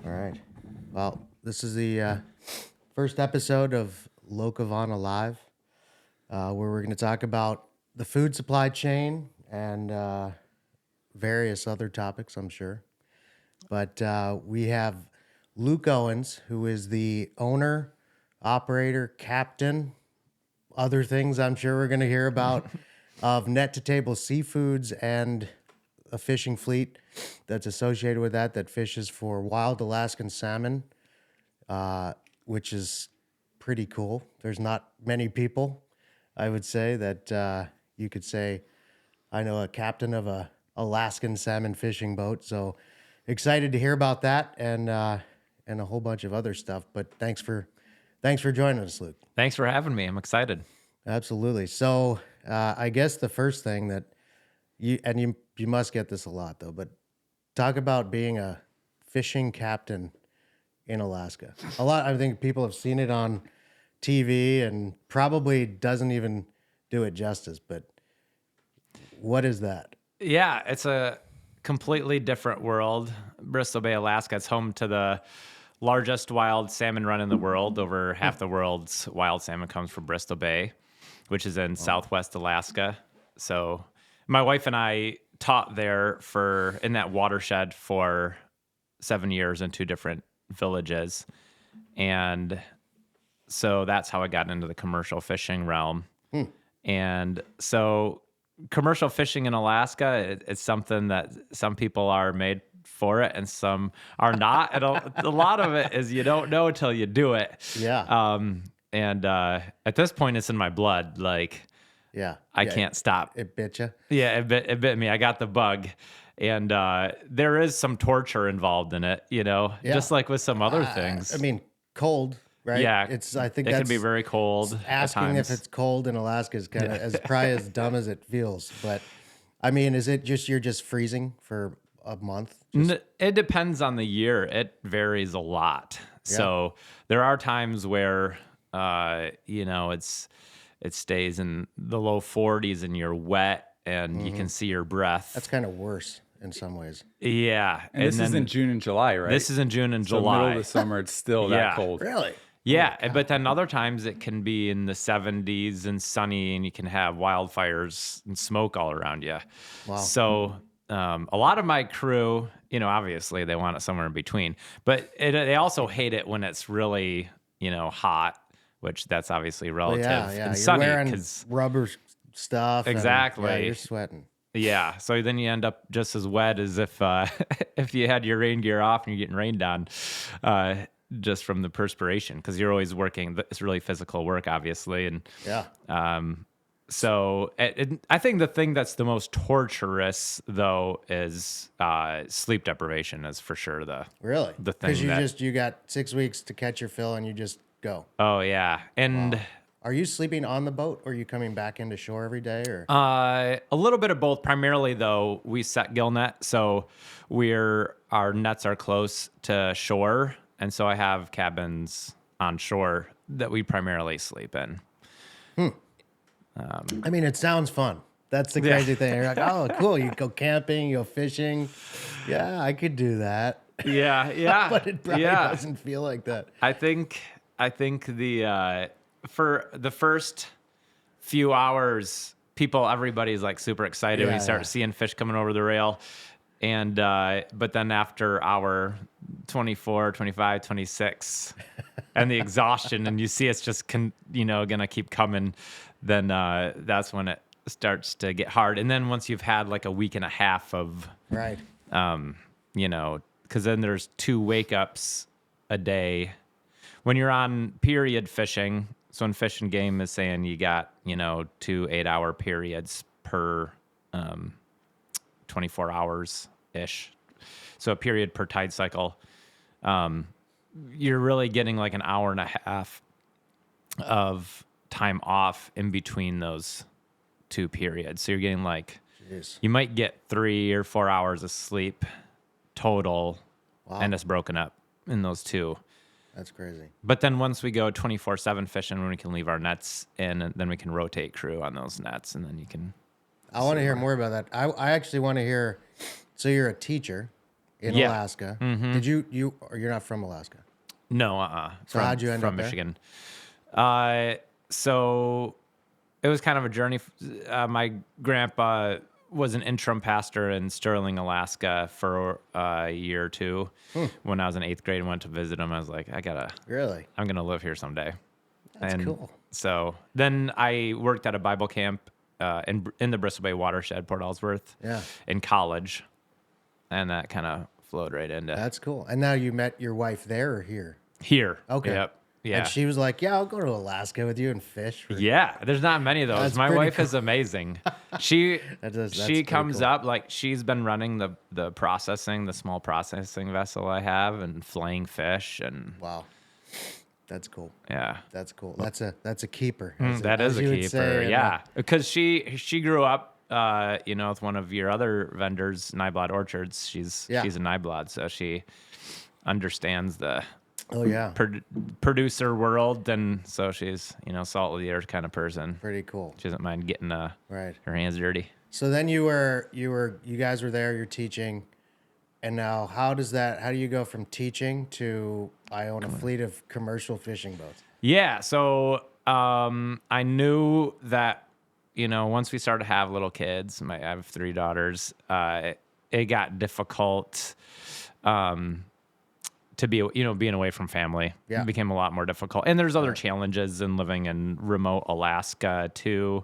All right. Well, this is the first episode of Locavon Alive, where we're going to talk about the food supply chain and various other topics, I'm sure. But we have Luke Owens, who is the owner, operator, captain, other things I'm sure we're going to hear about of Net to Table Seafoods and a fishing fleet that's associated with that fishes for wild Alaskan salmon, which is pretty cool. There's not many people, I would say, that you could say, I know a captain of a Alaskan salmon fishing boat. So excited to hear about that and a whole bunch of other stuff. But thanks for joining us, Luke. Thanks for having me. I'm excited. Absolutely. So I guess the first thing that you must get this a lot though, but talk about being a fishing captain in Alaska. A lot. I think people have seen it on TV and probably doesn't even do it justice. But what is that? Yeah, it's a completely different world. Bristol Bay, Alaska. It's home to the largest wild salmon run in the world. Over half the world's wild salmon comes from Bristol Bay, which is in southwest Alaska. So my wife and I taught there in that watershed for 7 years in two different villages. And so that's how I got into the commercial fishing realm. And so commercial fishing in Alaska, it's something that some people are made for it and some are not. And a lot of it is you don't know until you do it. Yeah. And at this point, it's in my blood. Like, Yeah. I can't stop. It bit you. Yeah, it bit me. I got the bug. And there is some torture involved in it, Yeah. just like with some other things. I mean, cold, right? Yeah, I think it that's can be very cold. asking at if times. it's cold in Alaska is kind of as probably as dumb as it feels. But I mean, is it just you're just freezing for a month? It depends on the year. It varies a lot. Yeah. So there are times where it stays in the low 40s and you're wet and you can see your breath. That's kind of worse in some ways. Yeah. And this is in June and July, right? This is in June and So July. middle of the summer, it's still Yeah. that cold. Really? Yeah, but then other times it can be in the 70s and sunny, and you can have wildfires and smoke all around you. Wow. So a lot of my crew, obviously they want it somewhere in between, but they also hate it when it's really, hot, which that's obviously relative. Yeah. And You're sunny wearing 'cause- rubber stuff. and, Exactly. yeah, you're sweating. yeah. So then you end up just as wet as if if you had your rain gear off and you're getting rained on. Just from the perspiration, because you're always working. It's really physical work, obviously. And Yeah. so I think the thing that's the most torturous, though, is sleep deprivation is for sure Really? the thing Because you got 6 weeks to catch your fill and you just go. Oh, yeah. And Are you sleeping on the boat or are you coming back into shore every day or? a little bit of both. Primarily, though, we set gill net. So our nets are close to shore. And so I have cabins on shore that we primarily sleep in. I mean, it sounds fun. That's the crazy thing. You're like, oh, cool. You go camping, you go fishing. Yeah, I could do that. Yeah, yeah. But it probably doesn't feel like that. I think the for the first few hours, everybody's like super excited when you start seeing fish coming over the rail. And but then after hour 24, 25, 26, and the exhaustion, and you see it's just gonna keep coming, then that's when it starts to get hard. And then once you've had like a week and a half of Right. because then there's 2 wake ups a day when you're on period fishing. So in Fish and Game is saying you got 2 8-hour periods per 24 hours ish. So a period per tide cycle. You're really getting like an hour and a half of time off in between those 2 periods. So you're getting like, Jeez. you might get 3 or 4 hours of sleep total. Wow. And it's broken up in those 2. That's crazy. But then once we go 24/7 fishing, when we can leave our nets in, and then we can rotate crew on those nets, and then you can. I want to hear more about that. I actually want to hear. So you're a teacher in Yeah. Alaska. Did you or you're not from Alaska? No, So how'd you end from up there? Michigan. So it was kind of a journey. My grandpa was an interim pastor in Sterling, Alaska for a year or two. When I was in 8th grade and went to visit him, I was like, Really? I'm going to live here someday. That's cool. So then I worked at a Bible camp in the Bristol Bay watershed, Port Ellsworth, Yeah. in college. And that kind of flowed right into That's cool. And now you met your wife there or here? here. Okay. Yep. Yeah. And she was like, "Yeah, I'll go to Alaska with you and fish." Yeah, there's not many of those. That's My pretty wife is amazing. She That's she pretty comes cool. up like she's been running the small processing vessel I have and filleting fish and Wow. That's cool. yeah. That's cool. That's a keeper. That is as a you would keeper. say in, Yeah. Because she grew up with one of your other vendors, Nyblad Orchards. She's Yeah. a Nyblad, so she understands the oh yeah. producer world, and so she's salt of the earth kind of person. Pretty cool. She doesn't mind getting Right. her hands dirty. So then you guys were there, you're teaching. And now how do you go from teaching to I own a fleet of commercial fishing boats? Yeah, so I knew that once we started to have little kids, I have 3 daughters. It got difficult to be being away from family. Yeah. It became a lot more difficult, and there's other challenges in living in remote Alaska too,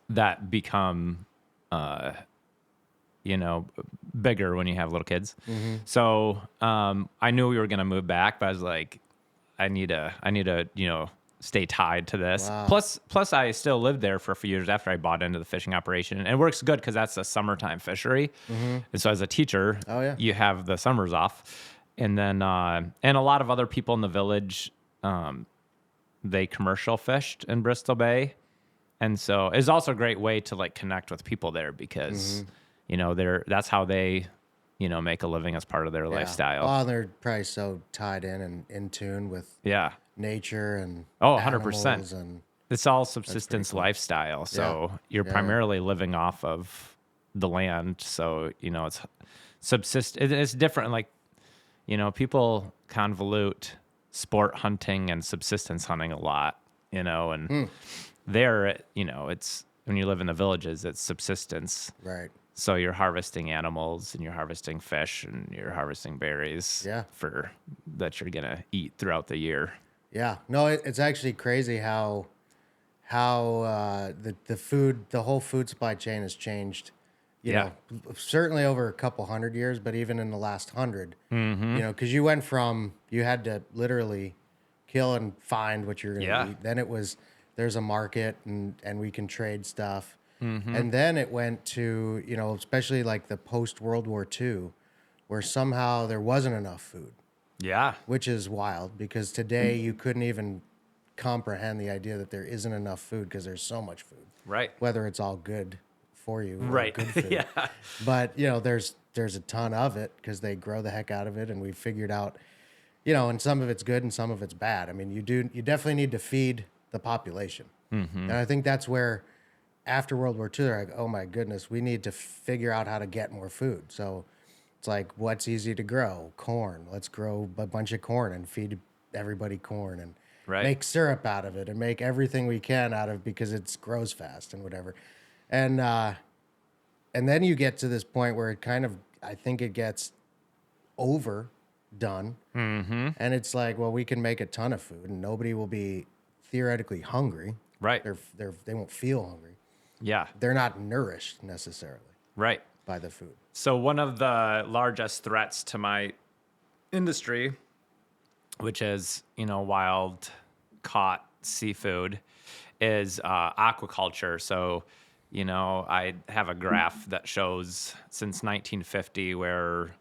that become bigger when you have little kids. So I knew we were going to move back, but I was like, I need to stay tied to this. Wow. Plus I still lived there for a few years after I bought into the fishing operation, and it works good because that's a summertime fishery. And so as a teacher, Oh, yeah. you have the summers off. And then and a lot of other people in the village, they commercial fished in Bristol Bay. And so it's also a great way to like connect with people there because that's how they make a living as part of their Yeah. lifestyle. Oh, they're probably so tied in and in tune with Yeah. nature and Oh, 100%. animals and It's all subsistence lifestyle. So you're Yeah. primarily living off of the land. So, it's it's different. Like, people convolute sport hunting and subsistence hunting a lot, and there, it's when you live in the villages, it's subsistence. right. So you're harvesting animals and you're harvesting fish and you're harvesting berries Yeah. for that you're going to eat throughout the year. Yeah, no, it's actually crazy how the whole food supply chain has changed. You Yeah. know, certainly over a couple hundred years, but even in the last 100, because you went from you had to literally kill and find what you're going to Yeah. eat. Then it was there's a market and we can trade stuff, and then it went to especially like the post World War II, where somehow there wasn't enough food. Yeah. Which is wild because today you couldn't even comprehend the idea that there isn't enough food because there's so much food. Right. Whether it's all good for you, or Right. Good food. Yeah. But there's a ton of it because they grow the heck out of it, and we figured out, and some of it's good and some of it's bad. I mean, you definitely need to feed the population, and I think that's where after World War II, they're like, oh my goodness, we need to figure out how to get more food. So it's like, what's easy to grow? Corn. Let's grow a bunch of corn and feed everybody corn and Right. make syrup out of it and make everything we can out of because it grows fast and whatever. And then you get to this point where it kind of, I think it gets overdone. And it's like, well, we can make a ton of food and nobody will be theoretically hungry. Right. They won't feel hungry. Yeah. They're not nourished necessarily Right. by the food. So one of the largest threats to my industry, which is, wild caught seafood, is aquaculture. So, I have a graph that shows since 1950 where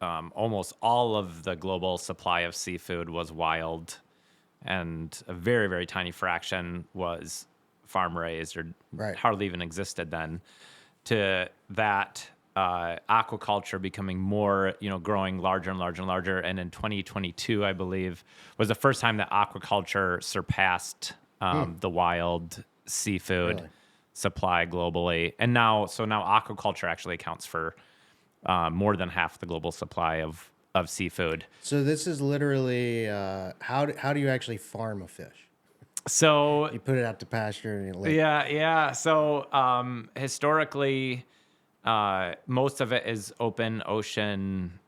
almost all of the global supply of seafood was wild and a very, very tiny fraction was farm raised or Right. hardly even existed then, to that aquaculture becoming more, growing larger and larger and larger. And in 2022, I believe, was the first time that aquaculture surpassed the wild seafood Really? supply globally. And now aquaculture actually accounts for more than half the global supply of seafood. So this is literally how do you actually farm a fish? So You put it out to pasture and you let yeah. So historically, most of it is open ocean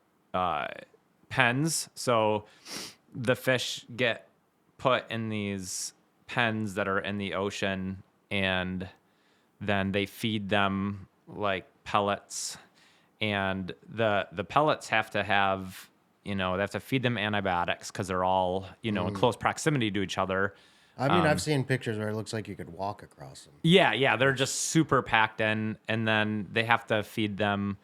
pens. So the fish get put in these pens that are in the ocean, and then they feed them like pellets. And the pellets have to have, they have to feed them antibiotics because they're all, in close proximity to each other. I mean, I've seen pictures where it looks like you could walk across them. Yeah, they're just super packed in, and then they have to feed them,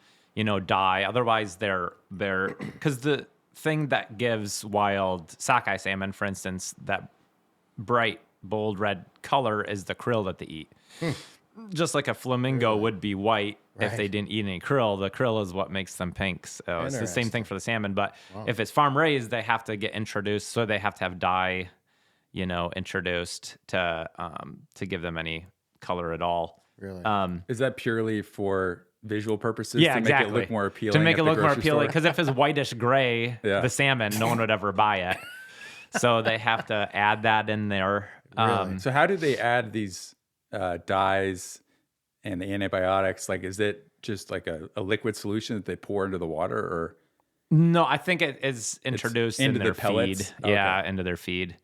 dye. Otherwise, they're because the thing that gives wild sockeye salmon, for instance, that bright, bold red color is the krill that they eat. Just like a flamingo would be white if they Right. didn't eat any krill. The krill is what makes them pink. So it's the same thing Interesting. for the salmon. But if it's farm raised, they have to get introduced, so they have to have dye, introduced to give them any color at all. Really? Is that purely for visual purposes? Yeah, to exactly. make it look more appealing. To make at it the look more grocery appealing, store? because if it's whitish gray, Yeah. the salmon, no one would ever buy it. So they have to add that in there. Really? So how do they add these dyes and the antibiotics? Like, is it just like a liquid solution that they pour into the water, or? No, I think it is introduced into in their the pellets? feed. Okay. Yeah, into their feed.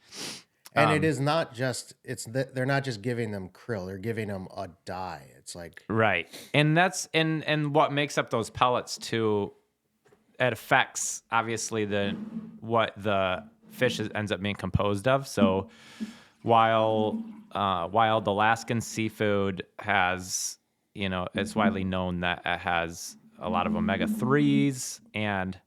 And it is not just they're not just giving them krill; they're giving them a dye. It's like Right. And that's and what makes up those pellets too, it affects obviously what the fish ends up being composed of. So while the Alaskan seafood has, it's widely known that it has a lot of omega-3s and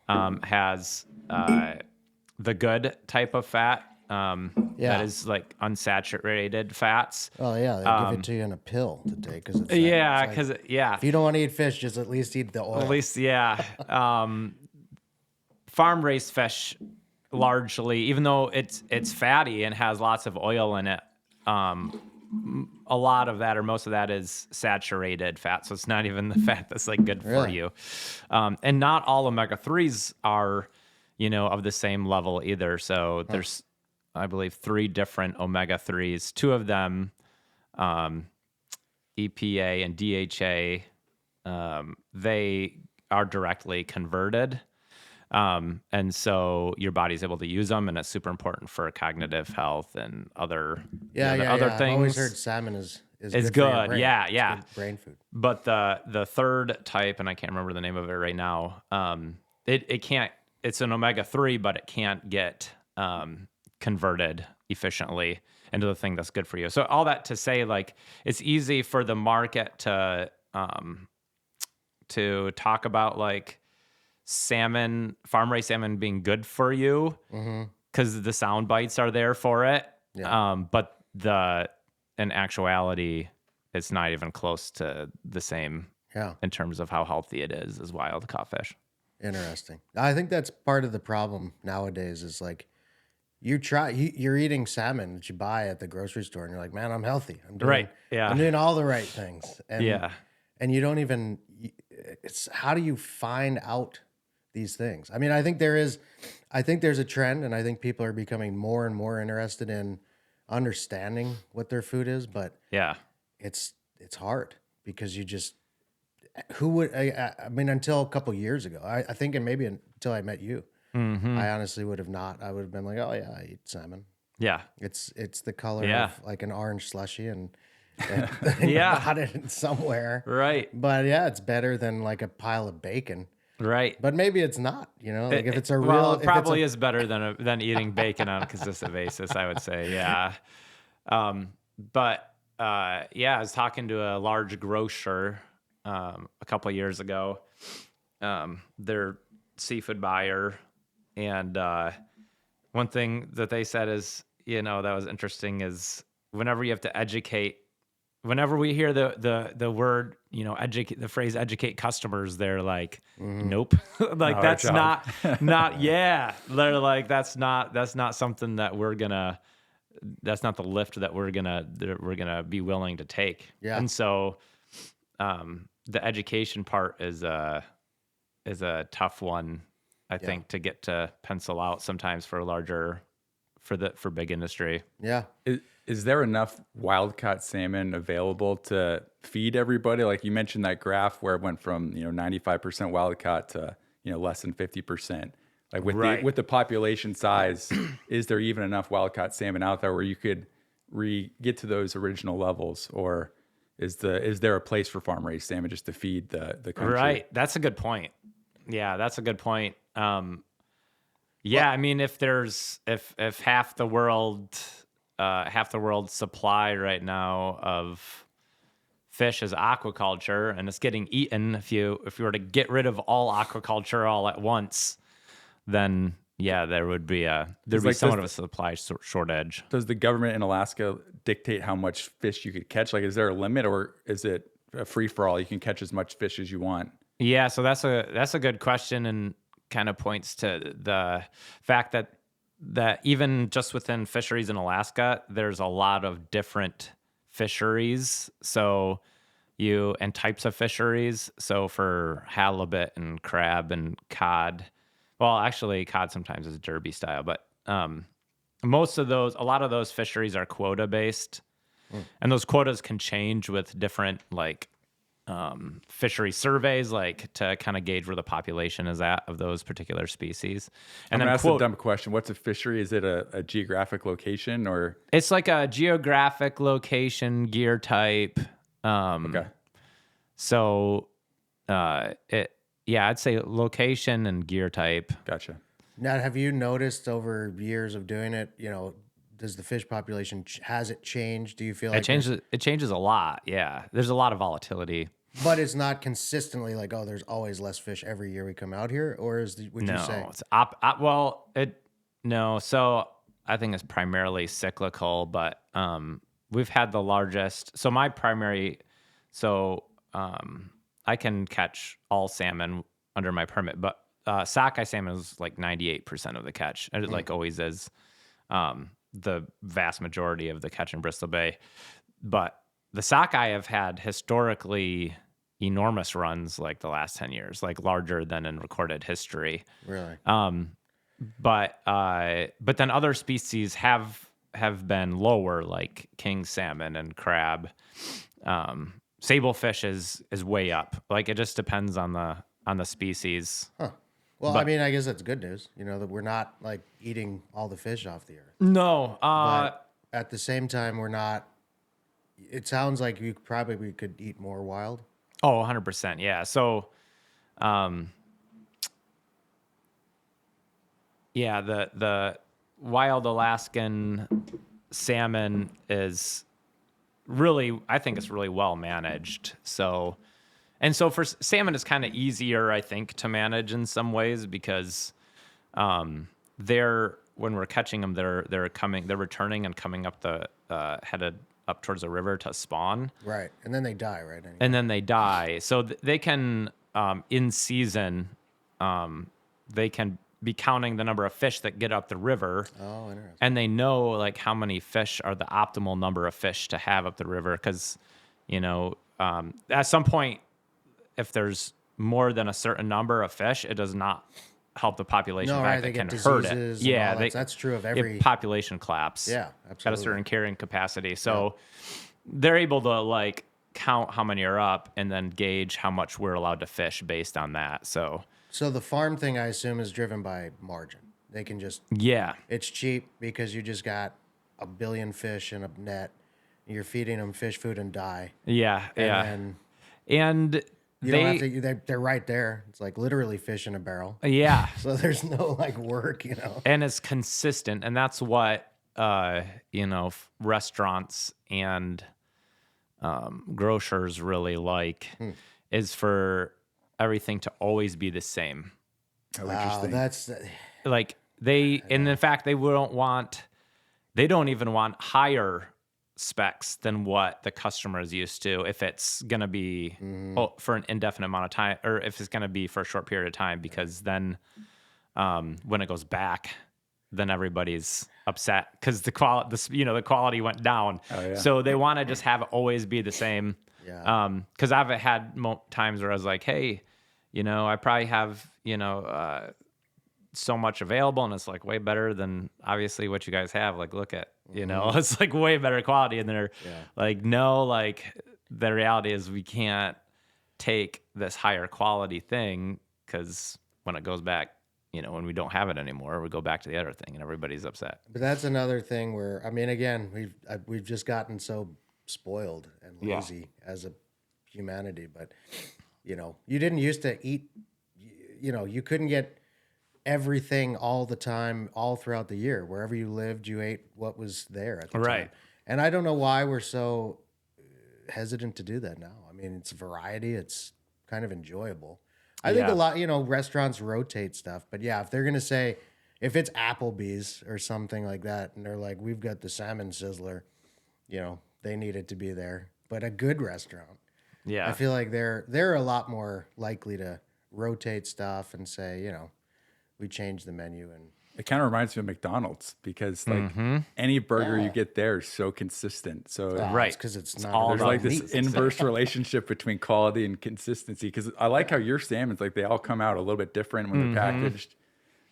has the good type of fat Yeah. that is like unsaturated fats. oh yeah, they give it to you in a pill to take because it's Yeah, like, because yeah, if you don't want to eat fish, just at least eat the oil. at least yeah. Farm raised fish largely, even though it's fatty and has lots of oil in it, a lot of that or most of that is saturated fat. So it's not even the fat that's like good for Really? you. And not all omega-3s are, of the same level either. So there's, I believe, 3 different omega-3s. 2 of them, EPA and DHA, they are directly converted. And so your body's able to use them, and it's super important for cognitive health and other other things. I've always heard salmon is It's good. For your good. brain. Yeah, It's yeah. good brain food. But the third type, and I can't remember the name of it right now. It can't. It's an omega-3, but it can't get converted efficiently into the thing that's good for you. So all that to say, like, it's easy for the market to talk about like salmon, farm raised salmon being good for you because the sound bites are there for it. Yeah. But in actuality, it's not even close to the same Yeah. in terms of how healthy it is as wild caught fish. Interesting. I think that's part of the problem nowadays is like you're eating salmon that you buy at the grocery store and you're like, man, I'm healthy. I'm doing, Right, yeah. I'm doing all the right things. And, Yeah. And you don't even, it's how do you find out these things? I mean, I think there's a trend and I think people are becoming more and more interested in understanding what their food is, but Yeah. it's hard because you just, who would, I mean, until a couple years ago, I think, and maybe until I met you, I honestly would have not. I would have been like, oh yeah, I eat salmon. Yeah. It's the color Yeah. of like an orange slushy and Yeah. got it somewhere. Right. But yeah, it's better than like a pile of bacon. Right. But maybe it's not, like if it's a real, Well, if it it's probably a- is better than eating bacon on a consistent basis, I would say. Yeah. But I was talking to a large grocer a couple of years ago. Their seafood buyer, and one thing that they said is, that was interesting is whenever you have to educate. Whenever we hear the word, educate, the phrase "educate customers," they're like, "Nope," like Not our that's job. not. Yeah, they're like, that's not something that that's not the lift that we're gonna be willing to take. Yeah. And so, the education part is a tough one, I think, to get to pencil out sometimes for big industry. Yeah. Is there enough wild caught salmon available to feed everybody? Like you mentioned that graph where it went from 95% wild caught to less than 50%. Like with the population size, is there even enough wild caught salmon out there where you could get to those original levels, or is there a place for farm raised salmon just to feed the country? Right, that's a good point. Yeah, that's a good point. Yeah, I mean, if half the world's supply right now of fish is aquaculture and it's getting eaten, if you were to get rid of all aquaculture all at once, then yeah, there would be somewhat of a supply shortage. Does the government in Alaska dictate how much fish you could catch? Like, is there a limit, or is it a free for all? You can catch as much fish as you want. Yeah, so that's a good question, and kind of points to the fact that even just within fisheries in Alaska, there's a lot of different fisheries. So and types of fisheries. So for halibut and crab and cod, well, actually cod sometimes is derby style, but a lot of those fisheries are quota based, and those quotas can change with different fishery surveys, like to kind of gauge where the population is at of those particular species. And I'm then gonna ask a dumb question. What's a fishery? Is it a geographic location, or? It's like a geographic location, gear type. Okay. So, I'd say location and gear type. Gotcha. Now, have you noticed over years of doing it, does the fish population, has it changed? Do you feel like It changes a lot. Yeah. There's a lot of volatility. but it's not consistently like, oh, there's always less fish every year we come out here? Or would you say? It's no. So I think it's primarily cyclical, but we've had the largest. So my primary, I can catch all salmon under my permit, but sockeye salmon is like 98% of the catch. And it like always is the vast majority of the catch in Bristol Bay. But the sockeye have had historically enormous runs like the last 10 years, like larger than in recorded history. Really? But then other species have been lower, like king salmon and crab. Sablefish is way up. Like it just depends on the species. Huh. Well, I mean, I guess that's good news. That we're not like eating all the fish off the earth. No. But at the same time, we're not. It sounds like we could eat more wild. Oh, 100%. Yeah. So, the wild Alaskan salmon is really, I think it's really well managed. So for salmon, it's kind of easier, I think, to manage in some ways because when we're catching them, they're returning and coming up headed up towards the river to spawn. Right. And then they die, right? Anyway. And then they die. So they can, in season, they can be counting the number of fish that get up the river. Oh, interesting. And they know like how many fish are the optimal number of fish to have up the river. Because, at some point, if there's more than a certain number of fish, it does not help the population. No, In fact, right, it can hurt it. Yeah, that's true of every population collapse. Yeah, At a absolutely. certain carrying capacity. So they're able to like count how many are up and then gauge how much we're allowed to fish based on that. So the farm thing, I assume, is driven by margin. They can just it's cheap because you just got a billion fish in a net. You're feeding them fish food and die. Yeah, and you don't have to. They're right there. It's like literally fish in a barrel. Yeah. So there's no like work, And it's consistent, and that's what restaurants and grocers really like is for everything to always be the same. Oh, interesting. That's Like and in fact, they don't even want higher specs than what the customer is used to if it's going to be for an indefinite amount of time, or if it's going to be for a short period of time, because then when it goes back, then everybody's upset because the quality went down. Oh, yeah. So they want to just have it always be the same. Yeah. Because I've had times where I was like, hey, I probably have, so much available, and it's like way better than obviously what you guys have. Like, look at, it's like way better quality. And they're like, no, like the reality is we can't take this higher quality thing because when it goes back, when we don't have it anymore, we go back to the other thing and everybody's upset. But that's another thing where, I mean, again, we've just gotten so spoiled and lazy as a humanity. But, you didn't used to eat, you couldn't get everything all the time, all throughout the year. Wherever you lived, you ate what was there at the time. And I don't know why we're so hesitant to do that now. I mean, it's variety. It's kind of enjoyable. I think a lot, restaurants rotate stuff. But yeah, if they're going to say, if it's Applebee's or something like that, and they're like, we've got the salmon sizzler, they need it to be there. But a good restaurant, I feel like they're a lot more likely to rotate stuff and say, we change the menu. And it kind of reminds me of McDonald's because like any burger you get there is so consistent. So because it's not there's like this inverse relationship between quality and consistency. Because I like how your salmon's like they all come out a little bit different when they're packaged.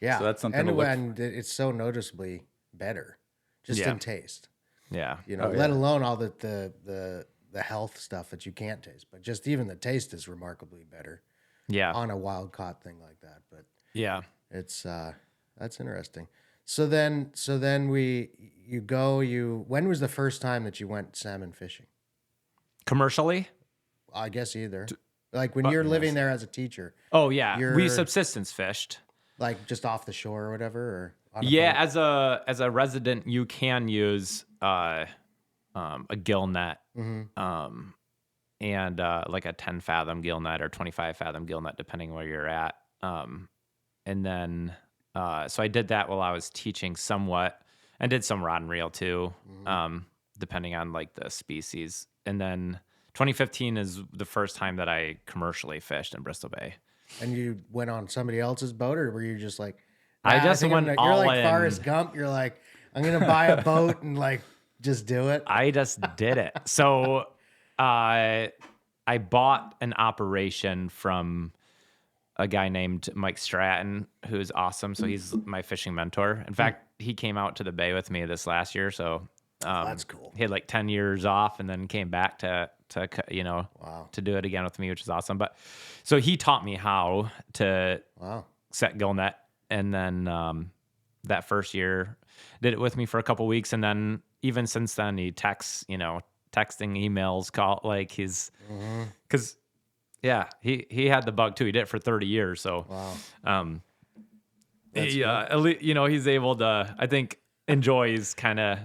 Yeah, so that's something and to look when it's so noticeably better, just in taste. Yeah, let alone all the health stuff that you can't taste, but just even the taste is remarkably better. Yeah, on a wild caught thing like that. But yeah, it's that's interesting. So then when was the first time that you went salmon fishing? Commercially? I guess either. Like when you're living there as a teacher. Oh yeah, we subsistence fished. Like just off the shore or whatever, or on boat? As a resident, you can use a gill net, and like a 10 fathom gill net or 25 fathom gill net, depending where you're at. And then, so I did that while I was teaching somewhat, and did some rod and reel too, depending on like the species. And then 2015 is the first time that I commercially fished in Bristol Bay. And you went on somebody else's boat, or were you just like, I just went all you're like in. Forrest Gump. You're like, I'm going to buy a boat and like just do it. I just did it. So I bought an operation from a guy named Mike Stratton, who's awesome. So he's my fishing mentor. In fact, he came out to the bay with me this last year. So that's cool. He had like 10 years off and then came back to do it again with me, which is awesome. But so he taught me how to set gill net. And then that first year did it with me for a couple weeks. And then even since then he texts, texting, emails, call, like he's, cause he had the bug too. He did it for 30 years. So, he's able to, I think, enjoys kind of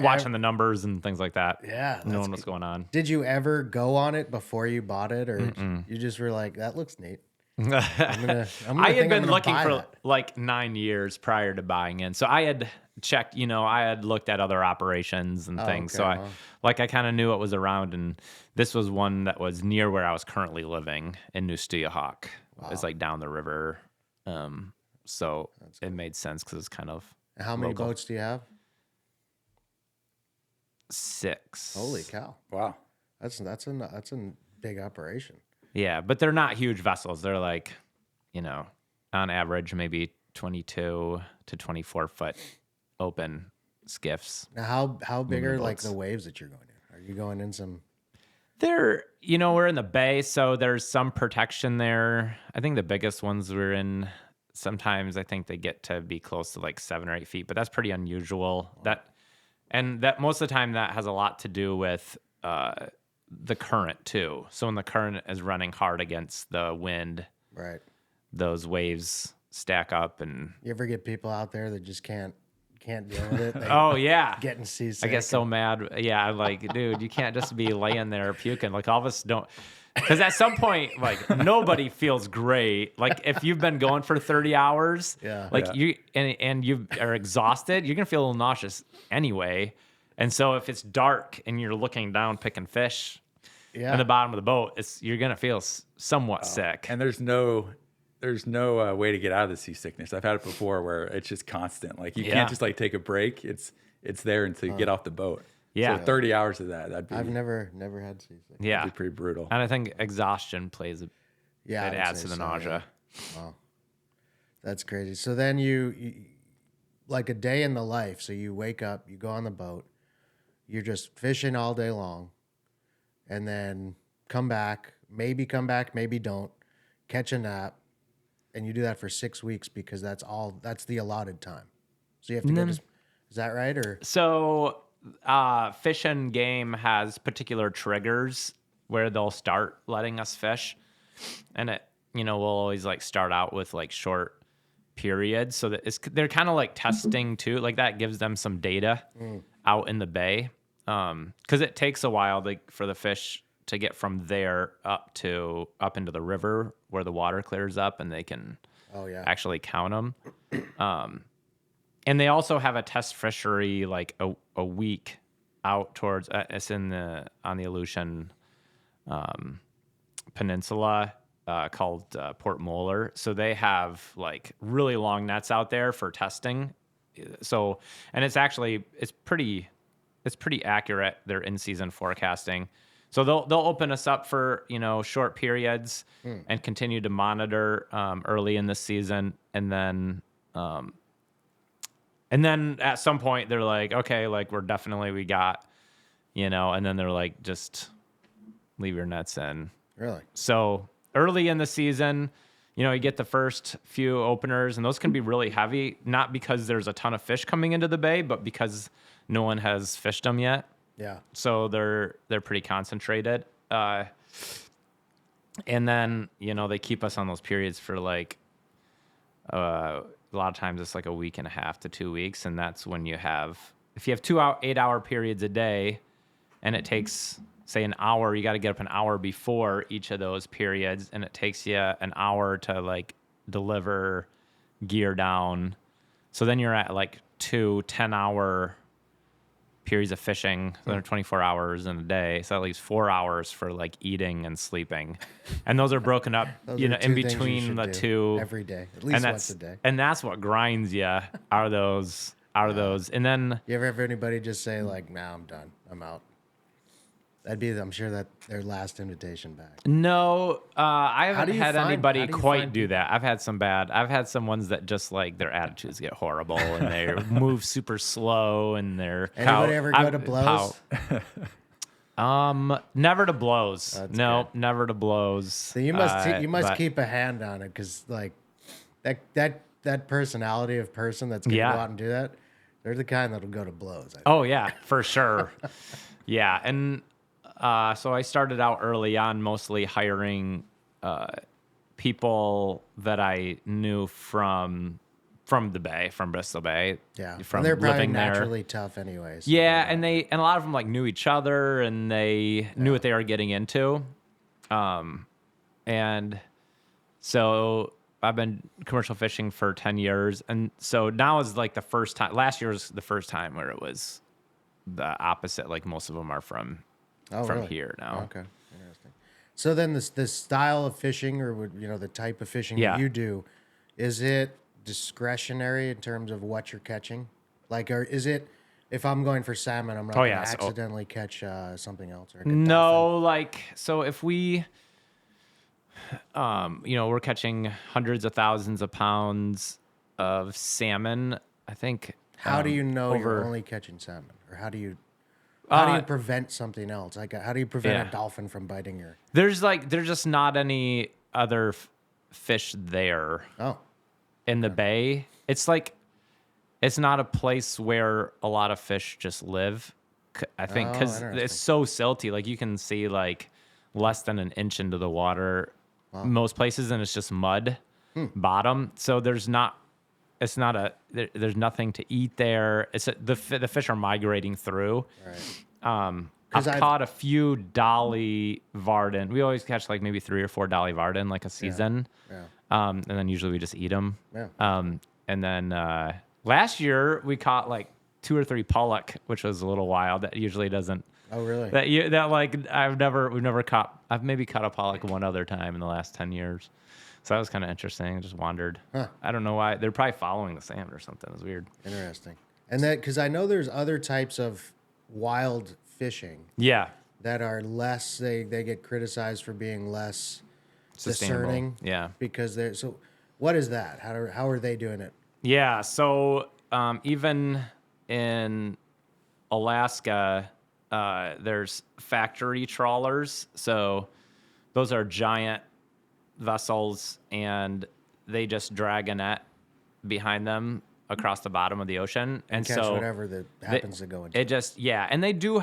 watching the numbers and things like that. Yeah. Knowing what's going on. Did you ever go on it before you bought it, or you just were like, that looks neat? I had been looking for like 9 years prior to buying in. So I had checked, I had looked at other operations and things. Okay, so I kind of knew what was around. And this was one that was near where I was currently living in New Stuyahawk. Wow. It's like down the river. So it made sense because it's kind of How many boats do you have? 6. Holy cow. Wow. That's a big operation. Yeah, but they're not huge vessels. They're like, on average, maybe 22 to 24 foot open skiffs. Now, how big are like the waves that you're going in? Are you going in some? They're, we're in the bay, so there's some protection there. I think the biggest ones we're in, sometimes I think they get to be close to like 7 or 8 feet, but that's pretty unusual. Wow. That most of the time that has a lot to do with the current too. So when the current is running hard against the wind, right, those waves stack up. And you ever get people out there that just can't deal with it? Getting seasick. I get so mad. Yeah, I'm like, dude, you can't just be laying there puking. Like all of us don't, because at some point, like nobody feels great. Like if you've been going for 30 hours, you are exhausted, you're gonna feel a little nauseous anyway. And so if it's dark and you're looking down picking fish in the bottom of the boat, you're gonna feel somewhat sick. And there's no way to get out of the seasickness. I've had it before where it's just constant. Like you can't just like take a break. It's there until you get off the boat. Yeah, so 30 hours of that. I've never had seasickness. Yeah, that'd be pretty brutal. And I think exhaustion plays a Yeah, I it would adds say to the so, yeah. nausea. That's crazy. So then you like a day in the life. So you wake up, you go on the boat, you're just fishing all day long, and then come back, maybe don't, catch a nap, and you do that for 6 weeks because that's the allotted time. So you have to go to, is that right? Or, So, Fish and Game has particular triggers where they'll start letting us fish, and we'll always like start out with like short periods, so that they're kind of like testing too. Like that gives them some data out in the bay, because it takes a while for the fish to get from there up into the river where the water clears up and they can oh yeah. actually count them. And they also have a test fishery like a week out towards it's on the Aleutian Peninsula, called Port Moller. So they have like really long nets out there for testing. So, and it's pretty accurate, their in season forecasting. So they'll open us up for short periods and continue to monitor early in the season, and then at some point they're like, okay, like we got, and then they're like, just leave your nets in. Really? So early in the season, you get the first few openers, and those can be really heavy, not because there's a ton of fish coming into the bay, but because no one has fished them yet. Yeah. So they're pretty concentrated. And then, they keep us on those periods for like, a lot of times it's like a week and a half to 2 weeks. And that's when if you have 8-hour periods a day, and it takes, say, an hour, you got to get up an hour before each of those periods, and it takes you an hour to like deliver gear down. So then you're at like 2 10-hour periods of fishing. So there are 24 hours in a day. So that leaves 4 hours for like eating and sleeping. And those are broken up, Those are the in two things you between should the do two. every day, at least once a day. And that's what grinds you are those. And then You ever have anybody just say like, "Nah, I'm done. I'm out." I'm sure that their last invitation back. no, I haven't had how anybody do you quite find do that. I've had some ones that just like their attitudes get horrible and they move super slow and they're Anybody ever go to blows? Never to blows. That's Never to blows. So you must keep a hand on it, because like that personality of person that's gonna go out and do that, they're the kind that'll go to blows. I think. Oh yeah, for sure. Yeah, and so I started out early on, mostly hiring people that I knew from the Bay, from Bristol Bay. Yeah, from and they're probably living there. naturally tough anyways. Yeah, and a lot of them like knew each other, and they knew what they were getting into. And so I've been commercial fishing for 10 years, and so now is like the first time. Last year was the first time where it was the opposite. Like most of them are from really? here now. Okay, interesting. So then this style of fishing, or the type of fishing that you do, is it discretionary in terms of what you're catching? Like, or is it, if I'm going for salmon, I'm not going to accidentally catch something else? Or no, like, so if we, we're catching hundreds of thousands of pounds of salmon, I think. How do you know you're only catching salmon? Or how do you prevent something else? Like, how do you prevent a dolphin from biting your... There's just not any other fish there. Oh. In the bay. It's like, it's not a place where a lot of fish just live, I think, because it's so silty. Like, you can see like less than an inch into the water most places, and it's just mud bottom. So there's nothing to eat there. The fish are migrating through. Right. I've caught a few dolly varden. We always catch like maybe 3 or 4 dolly varden like a season. Yeah. And then usually we just eat them. Yeah. And then last year we caught like 2 or 3 pollock, which was a little wild. That usually doesn't. Oh, really? We've never caught. I've maybe caught a pollock one other time in the last 10 years. So that was kind of interesting. I just wandered. Huh. I don't know why. They're probably following the salmon or something. It was weird. Interesting. And that, because I know there's other types of wild fishing. Yeah. That are less, they get criticized for being less Sustainable. discerning. Yeah. Because they're so. What is that? How are they doing it? Yeah. So even in Alaska, there's factory trawlers. So those are giant vessels, and they just drag a net behind them across the bottom of the ocean, and Catch so whatever that happens to go into. it just and they do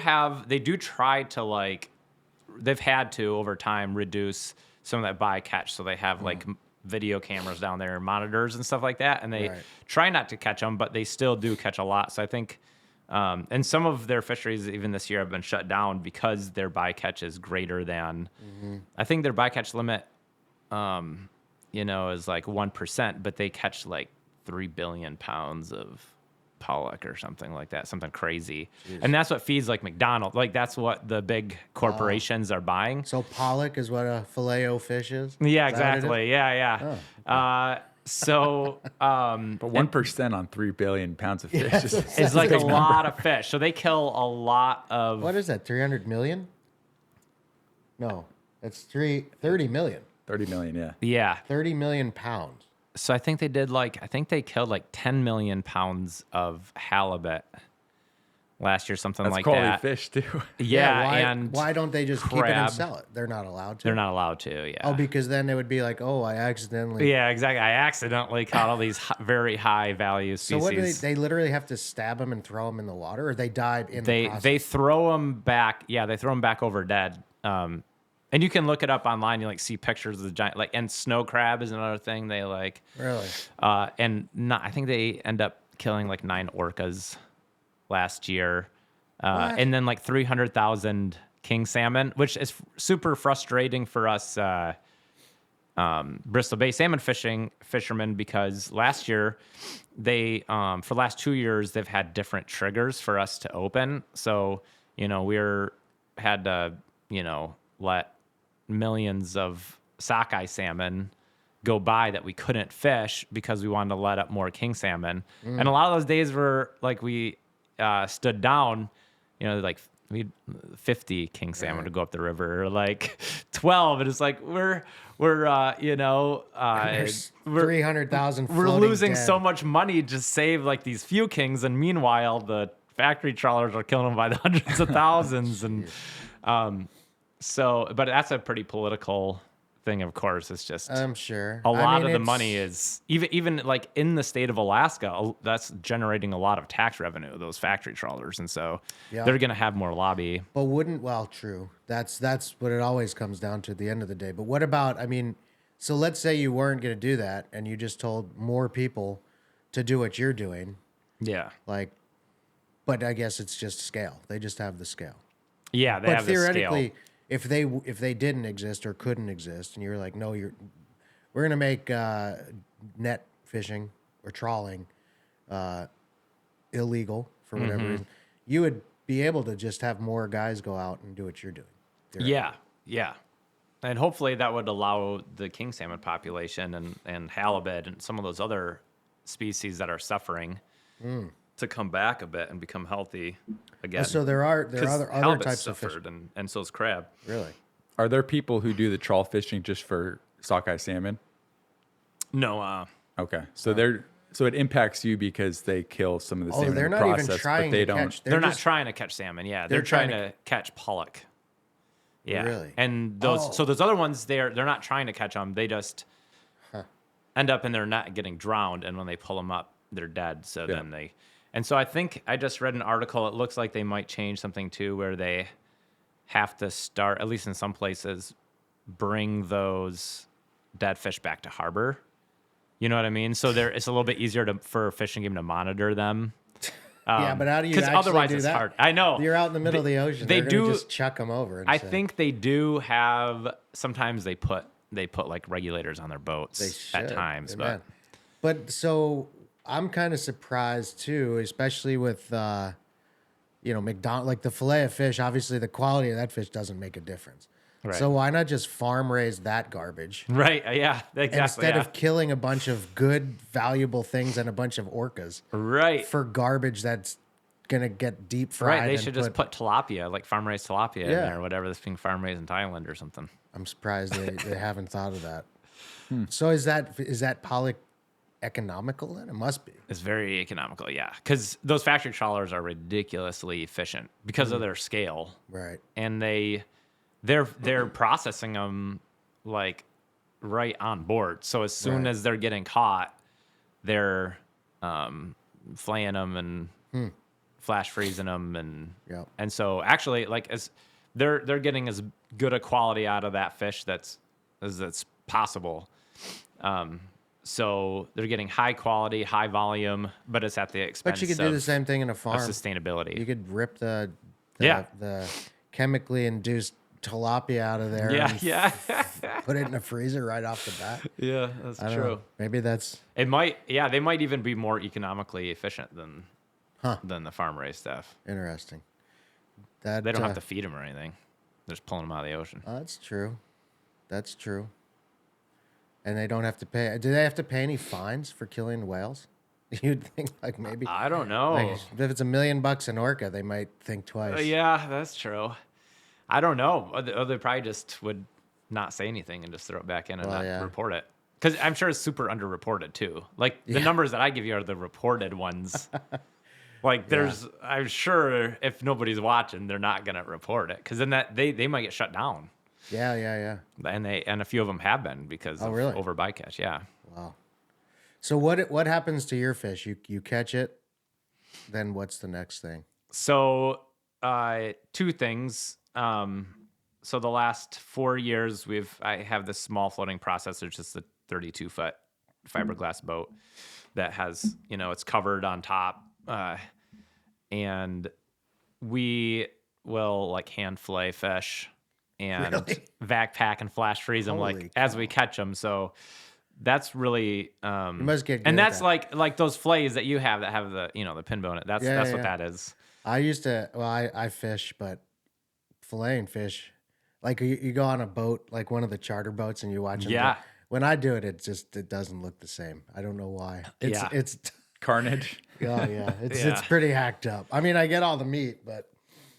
try to, like, they've had to over time reduce some of that bycatch, so they have like video cameras down there, monitors and stuff like that, and they Right. try not to catch them, but they still do catch a lot. So I think and some of their fisheries even this year have been shut down because their bycatch is greater than I think their bycatch limit is like 1%, but they catch like 3 billion pounds of pollock or something like that, something crazy. And that's what feeds like McDonald's. Like that's what the big corporations are buying. So pollock is what a filet-o fish is? Yeah, Is that what it is? exactly. Yeah. So But 1% on 3 billion pounds of fish it's like a lot of fish. So they kill a lot of. What is that, 300 million? No, it's 30 million. 30 million, yeah. Yeah. 30 million pounds. So I think they killed like 10 million pounds of halibut last year, something That's like quality that. fish too. Yeah, and why don't they just keep it and crab. sell it? They're not allowed to. They're not allowed to. Yeah. Oh, because then it would be like, oh, I accidentally. Yeah, exactly. I accidentally caught all these very high value So species. what do they literally have to stab them and throw them in the water, or they die in the process? They throw them back. Yeah, they throw them back over dead. And you can look it up online. You like see pictures of the giant, like, and snow crab is another thing they like. Really? And I think they end up killing like 9 orcas last year, and then like 300,000 king salmon, which is super frustrating for us Bristol Bay salmon fishermen, because last year they for the last 2 years they've had different triggers for us to open. So had to let millions of sockeye salmon go by that we couldn't fish because we wanted to let up more king salmon. And a lot of those days were like we stood down, like we had 50 king salmon to go up the river, or like 12, and it's like we're 300,000. we're losing so much money to save like these few kings, and meanwhile the factory trawlers are killing them by the hundreds of thousands. And but that's a pretty political thing, of course. It's just I'm sure a lot of the money is even like in the state of Alaska, that's generating a lot of tax revenue, those factory trawlers, and so they're going to have more lobby. But true. That's what it always comes down to at the end of the day. But what about, so let's say you weren't going to do that and you just told more people to do what you're doing. Yeah. But I guess it's just scale. They just have the scale. Yeah, they But have the theoretically, scale. if they didn't exist or couldn't exist, and you're like, no, we're gonna make net fishing or trawling illegal for whatever reason, you would be able to just have more guys go out and do what you're doing. Yeah. And hopefully that would allow the king salmon population and halibut and some of those other species that are suffering to come back a bit and become healthy again. So there are other types of fish. And so is crab. Really? Are there people who do the trawl fishing just for sockeye salmon? No. Okay. So it impacts you because they kill some of the salmon they're in the not process, even trying but they to don't. catch. They're not trying to catch salmon. Yeah, they're trying to catch pollock. Yeah, Really? And those those other ones, they're not trying to catch them. They just end up in their net getting drowned, and when they pull them up, they're dead. So then they, and so I think I just read an article. It looks like they might change something too, where they have to start, at least in some places, bring those dead fish back to harbor. You know what I mean? So it's a little bit easier for a fishing game to monitor them. Yeah, but how do you Because actually otherwise do it's that? hard. I know. You're out in the middle of the ocean. They They're gonna do just chuck them over. And I say, think they do have. Sometimes they put like regulators on their boats they at should. times, Amen. But so I'm kind of surprised too, especially with McDonald, like the fillet of fish. Obviously, the quality of that fish doesn't make a difference. Right. So why not just farm raise that garbage right? Yeah, exactly. instead of killing a bunch of good, valuable things and a bunch of orcas right, for garbage that's gonna get deep fried? right. They and should just put tilapia, like farm raised tilapia, in Yeah. there, or whatever that's being farm raised in Thailand or something. I'm surprised they haven't thought of that. So is that poly economical then? It must be. It's very economical, yeah, because those factory trawlers are ridiculously efficient because of their scale, Right. and they're processing them like right on board. So as soon Right. as they're getting caught, they're flaying them and flash freezing them, Yep. and so actually, like, as they're getting as good a quality out of that fish that's possible. So they're getting high quality, high volume, but it's at the expense But you could do the same thing in a of farm. sustainability. You could rip the Yeah. the chemically induced tilapia out of there Yeah, and yeah, put it in a freezer right off the bat. yeah. That's I don't know. Maybe that's It might, yeah. They might even be more economically efficient than Huh. the farm raised stuff. interesting. That They don't have to feed them or anything. They're just pulling them out of the ocean. That's true. That's true. And they don't have to pay. Do they have to pay any fines for killing whales? You'd think like maybe I don't know. like if it's $1 million an orca, they might think twice. Yeah, that's true. I don't know. Or they probably just would not say anything and just throw it back in and Well, not yeah. report it. Because I'm sure it's super underreported too. Like the numbers that I give you are the reported ones. Like I'm sure if nobody's watching, they're not gonna report it because then they might get shut down. Yeah. And a few of them have been because of really? over bycatch. Yeah. Wow. So what happens to your fish? You catch it, then what's the next thing? So, two things. So the last 4 years, I have this small floating processor, just a 32-foot fiberglass boat that has, it's covered on top, and we will like hand fillet fish and Really? vac pack and flash freeze them Holy like as we catch them. So that's really You must get good and at that's that. like those fillets that you have that have the the pin bone. That's Yeah, what yeah. that is. I used to. Well, I fish, but filleting fish, like you go on a boat, like one of the charter boats, and you watch them. Yeah. When I do it, it doesn't look the same. I don't know why. Yeah. It's Carnage. oh yeah, it's Yeah. pretty hacked up. I mean, I get all the meat, but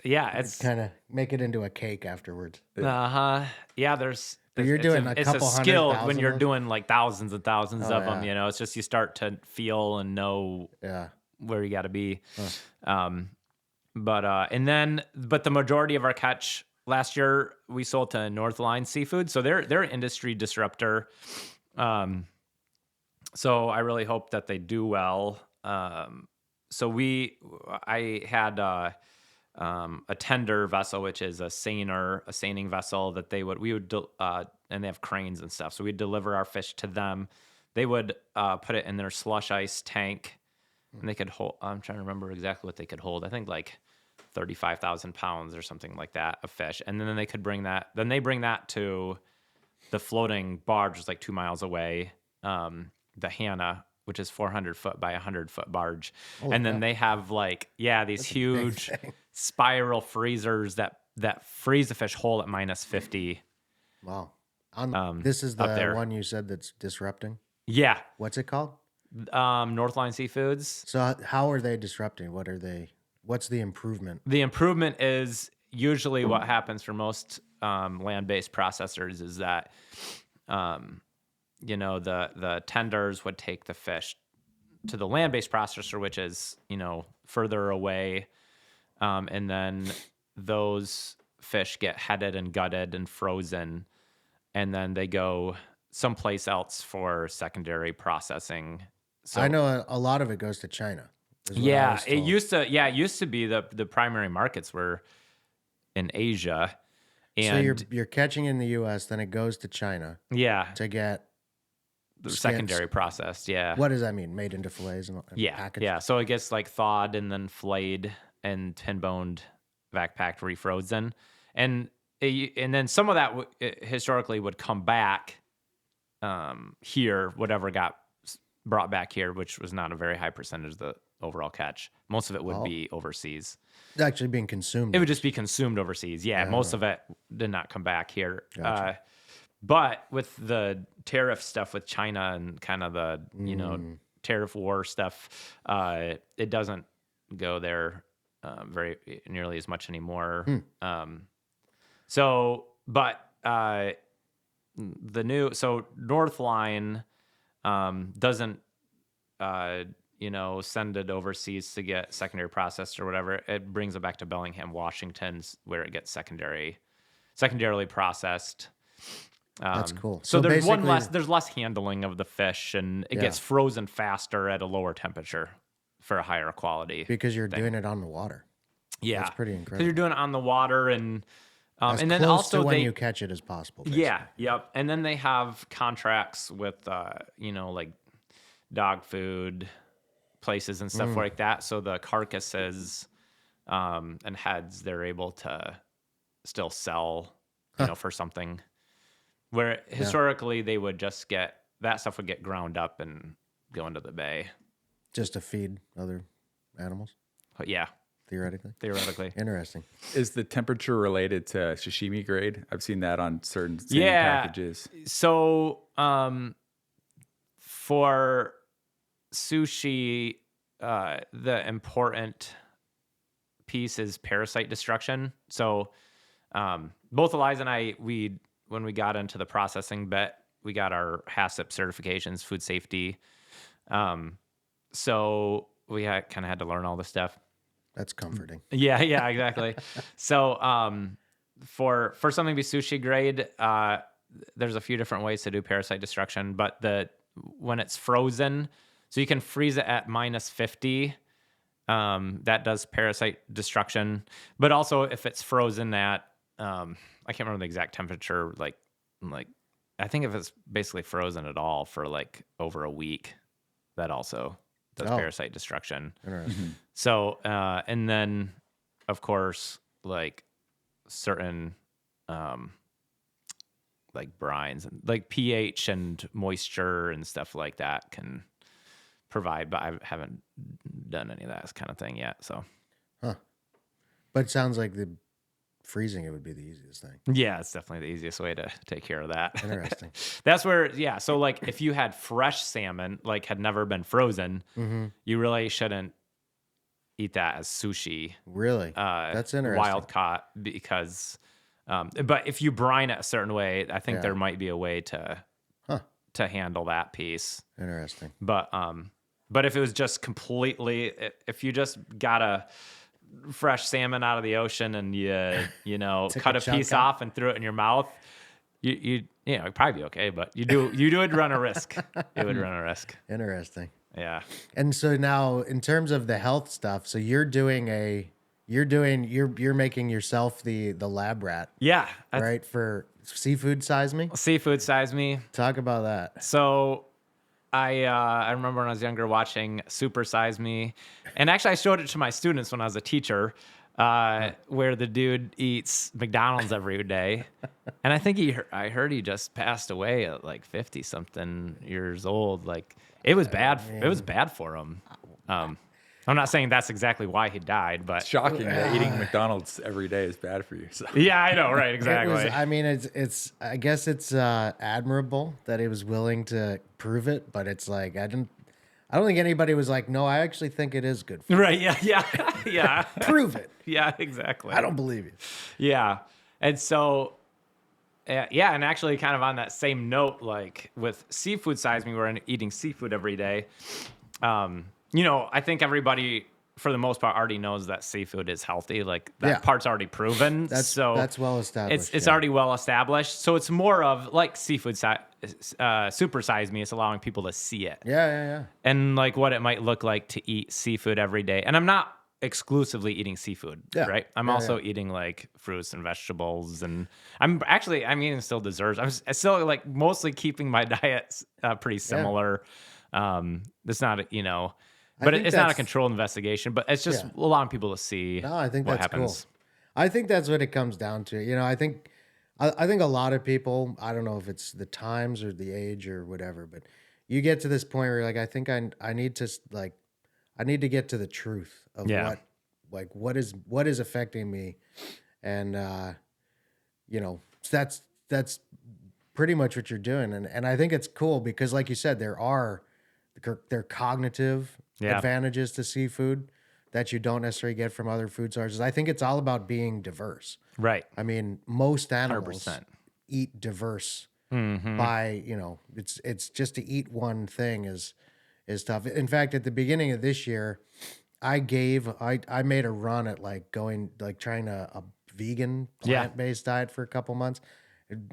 Yeah, it's kind of make it into a cake afterwards. Yeah, there's. You're doing a it's couple a hundred skill thousand when you're of those? doing like thousands and thousands of them. yeah. It's just you start to feel and know Yeah. where you got to be. But the majority of our catch last year we sold to Northline Seafood, so they're an industry disruptor. So I really hope that they do well. I had a tender vessel, which is a seining vessel that and they have cranes and stuff. So we'd deliver our fish to them. They would put it in their slush ice tank, and they could hold. I'm trying to remember exactly what they could hold. I think like 35,000 pounds or something like that of fish, and then they could bring that. Then they bring that to the floating barge, is like 2 miles away. The Hannah, which is 400 foot by 100-foot barge. And then they have these huge spiral freezers that freeze the fish whole at minus 50. Wow. This is up the there. one you said that's disrupting. Yeah. What's it called? Northline Seafoods. So how are they disrupting? What's the improvement? The improvement is usually what happens for most land-based processors is that, the tenders would take the fish to the land-based processor, which is, further away. And then those fish get headed and gutted and frozen. And then they go someplace else for secondary processing. So I know a lot of it goes to China. is what I yeah, was it told. used to be the primary markets were in Asia. So And you're catching in the U.S., then it goes to China yeah, to get the skins. secondary processed. Yeah. What does that mean? Made into fillets and Yeah. packaged? Yeah. So it gets like thawed and then flayed and tin boned, vac packed, refrozen. And then some of that historically would come back here, whatever got brought back here, which was not a very high percentage of the overall catch. Most of it would be overseas. It's actually being consumed. It would just be consumed overseas. Yeah, most of it did not come back here. But with the tariff stuff with China and kind of the tariff war stuff, it doesn't go there nearly as much anymore. the new North Line doesn't send it overseas to get secondary processed or whatever. It brings it back to Bellingham, Washington, where it gets secondarily processed. That's cool. So there's basically, there's less handling of the fish, and it gets frozen faster at a lower temperature for a higher quality. because you're doing it on the water. Yeah, That's pretty because incredible. you're doing it on the water, and As and then close also to when they you catch it as possible. Basically. yeah, yep, and then they have contracts with like dog food places and stuff like that. So the carcasses and heads they're able to still sell, for something. Where historically they would just that stuff would get ground up and go into the bay. Just to feed other animals, But yeah, theoretically. Interesting. Is the temperature related to sashimi grade? I've seen that on certain salmon packages. So for sushi, the important piece is parasite destruction. So both Eliza and I, when we got into the processing bit, we got our HACCP certifications, food safety. So we kind of had to learn all this stuff. That's comforting. Yeah, exactly. So for something to be sushi grade, there's a few different ways to do parasite destruction, but when it's frozen, so you can freeze it at -50. That does parasite destruction, but also if it's frozen at I can't remember the exact temperature. Like I think if it's basically frozen at all for like over a week, that also does parasite destruction. Interesting. So and then of course like certain like brines and like pH and moisture and stuff like that can provide, but I haven't done any of that kind of thing yet. So, But it sounds like the freezing it would be the easiest thing. yeah, it's definitely the easiest way to take care of that. Interesting. That's where, yeah. So like if you had fresh salmon, like had never been frozen, you really shouldn't eat that as sushi. Really? That's interesting. Wild caught because, but if you brine it a certain way, I think there might be a way to handle that piece. Interesting. But if it was just completely, if you just got a fresh salmon out of the ocean and you cut a piece off and threw it in your mouth, it'd probably be okay, but you would run a risk. It would run a risk. Interesting. Yeah. And so now in terms of the health stuff, so you're making yourself the lab rat. Yeah. Right? For seafood size me? Seafood size me. Talk about that. So I remember when I was younger watching Super Size Me, and actually I showed it to my students when I was a teacher, where the dude eats McDonald's every day, and I think I heard he just passed away at like 50 something years old. Like it was bad. It was bad for him. I'm not saying that's exactly why he died, but It's shocking that eating McDonald's every day is bad for you. So. yeah, I know, right? Exactly. I guess it's admirable that he was willing to prove it, but it's like I don't think anybody was like, no, I actually think it is good for you. Right? Yeah. Prove it. Yeah, exactly. I don't believe you. Yeah, and so. Yeah, and actually kind of on that same note, like with seafood size me, we're eating seafood every day. I think everybody, for the most part, already knows that seafood is healthy. Like that part's already proven. That's well established. It's already well established. So it's more of like seafood super size me. It's allowing people to see it. Yeah. And like what it might look like to eat seafood every day. And I'm not exclusively eating seafood, right? I'm also eating like fruits and vegetables, and I'm eating still desserts. I'm still like mostly keeping my diet pretty similar. It's not, but it's not a controlled investigation, but it's just allowing people to see I think what that's happens. cool. I think that's what it comes down to. I think a lot of people, I don't know if it's the times or the age or whatever, but you get to this point where you're like, I think I need to get to the truth of what is affecting me. And, that's pretty much what you're doing. And I think it's cool because like you said, there are cognitive advantages to seafood that you don't necessarily get from other food sources. I think it's all about being diverse. Right. I mean, most animals 100%. eat diverse by, it's just to eat one thing is tough. In fact, at the beginning of this year, I made a run at like trying a vegan Yeah. plant-based diet for a couple months.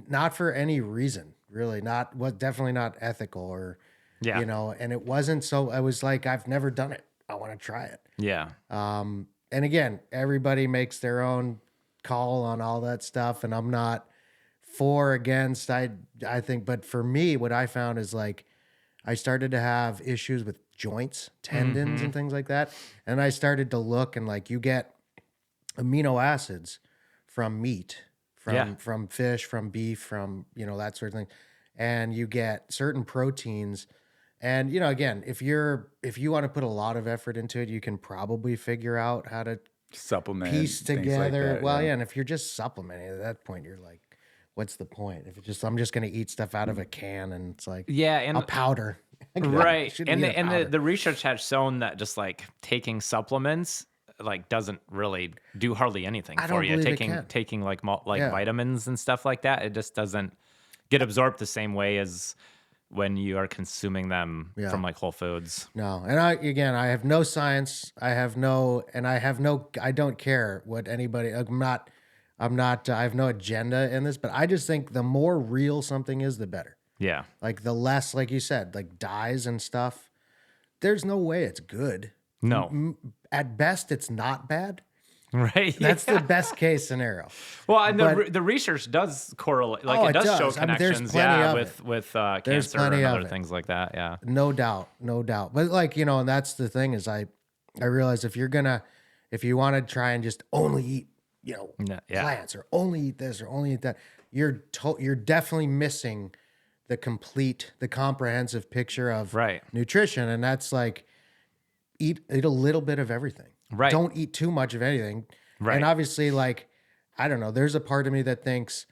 Not for any reason, really. Definitely not ethical or, Yeah. and it wasn't so, I was like, I've never done it. I want to try it. Yeah. And again, everybody makes their own call on all that stuff. And I'm not for, against, I think, but for me, what I found is like, I started to have issues with joints, tendons and things like that. And I started to look and like, you get amino acids from meat, from fish, from beef, from, that sort of thing. And you get certain proteins. And, again, if you want to put a lot of effort into it, you can probably figure out how to Supplement, piece things like together. that, Well, yeah. And if you're just supplementing at that point, you're like, what's the point? If I'm just going to eat stuff out of a can and it's like And a powder. right. Should And be the, a and powder. the research has shown that just like taking supplements like doesn't really do hardly anything I for don't you. believe it can. Taking like Yeah. vitamins and stuff like that, it just doesn't get absorbed the same way as when you are consuming them from like Whole Foods. No. And I have no science. I have no, I don't care what anybody, I have no agenda in this, but I just think the more real something is, the better. Yeah. Like the less, like you said, like dyes and stuff, there's no way it's good. No. At best, it's not bad. Right. That's the best case scenario. Well, and But- the research does correlate, like Oh, it it does show does. I mean, there's connections, plenty of with There's cancer plenty and of other it. things like that. Yeah. No doubt. But like, and that's the thing is I realize if you want to try and just only eat, Yeah. plants or only eat this or only eat that, you're definitely missing the comprehensive picture of Right. nutrition. And that's like, eat a little bit of everything. Right. Don't eat too much of anything. Right. And obviously, like, I don't know, there's a part of me that thinks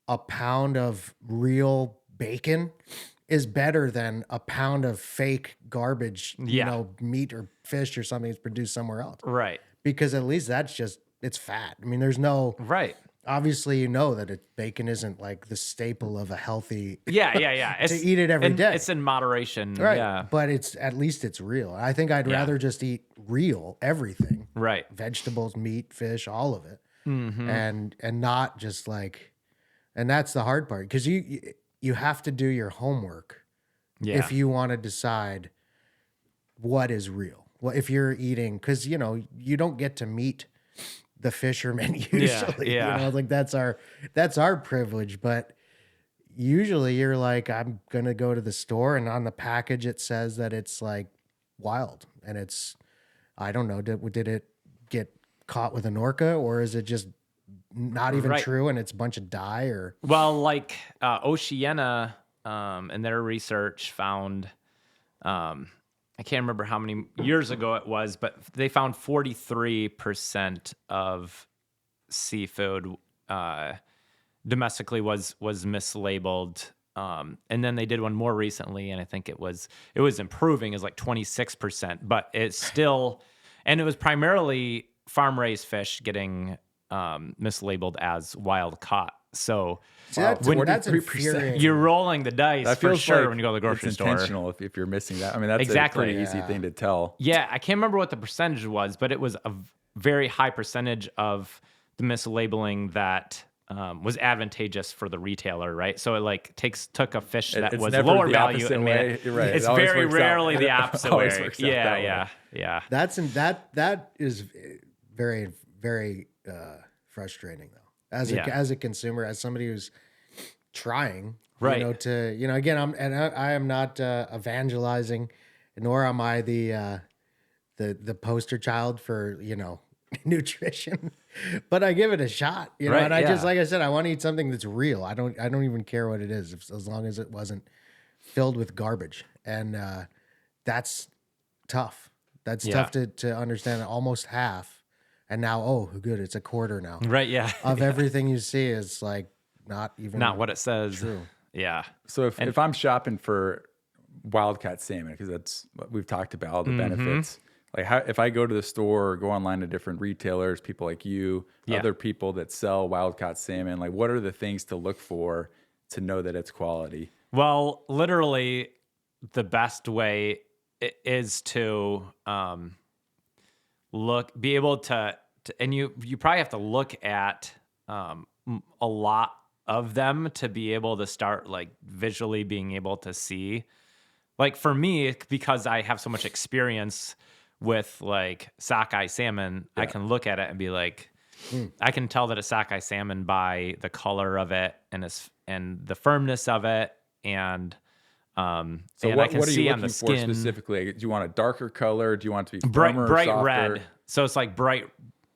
a pound of real bacon is better than a pound of fake garbage, meat or fish or something that's produced somewhere else. Right. Because at least it's fat. I mean, there's no, Right. obviously, that bacon isn't like the staple of a healthy, Yeah. to eat it every day. It's in moderation. right? Yeah. But at least it's real. I think I'd rather just eat real everything. Right. Vegetables, meat, fish, all of it, Mm-hmm. and not just like, and that's the hard part because you have to do your homework Yeah. if you want to decide what is real. Well, if you're eating, because you don't get to meet the fishermen usually. yeah. Like that's our privilege, but usually you're like, I'm gonna go to the store and on the package it says that it's like wild and it's, I don't know, did it get caught with an orca or is it just not even Right. true and it's a bunch of dye or Well, like Oceana in their research found, I can't remember how many years ago it was, but they found 43% of seafood domestically was mislabeled. And then they did one more recently, and I think it was improving, is like 26%, but it's still, and it was primarily farm raised fish getting mislabeled as wild caught. So See, that's 43%. infuriating. you're rolling the dice That for feels sure like when you go to the grocery it's store. intentional if you're missing that. I mean, that's Exactly. a pretty easy thing to tell. Yeah, I can't remember what the percentage was, but it was a very high percentage of the mislabeling that was advantageous for the retailer, right? So it like took a fish that It's was never lower the value opposite and made way. it. You're right. It It's always very works out. rarely the opposite Always way. works out that way. Yeah. that is very, very frustrating though. As a consumer, as somebody who's trying, Right. Again, I am not evangelizing, nor am I the poster child for nutrition, but I give it a shot, Right, and I just, yeah. like I said, I want to eat something that's real. I don't even care what it is, as long as it wasn't filled with garbage, and that's tough. That's Yeah. tough to understand. Almost half, and now, oh, good, it's a quarter now Right, yeah. of everything you see is like not even Not what it says. true. Yeah. So if I'm shopping for wild-caught salmon, because that's what we've talked about, all the benefits, like if I go to the store or go online to different retailers, people like you, Yeah. other people that sell wild-caught salmon, like what are the things to look for to know that it's quality? Well, literally, the best way is to be able to and you probably have to look at a lot of them to be able to start like visually being able to see. Like for me, because I have so much experience with like sockeye salmon, I can look at it and be like, I can tell that it's sockeye salmon by the color of it and the firmness of it, and So and I can what are see you on the looking for skin specifically? Do you want a darker color? Do you want it to be bright firmer, bright softer? red. So it's like bright,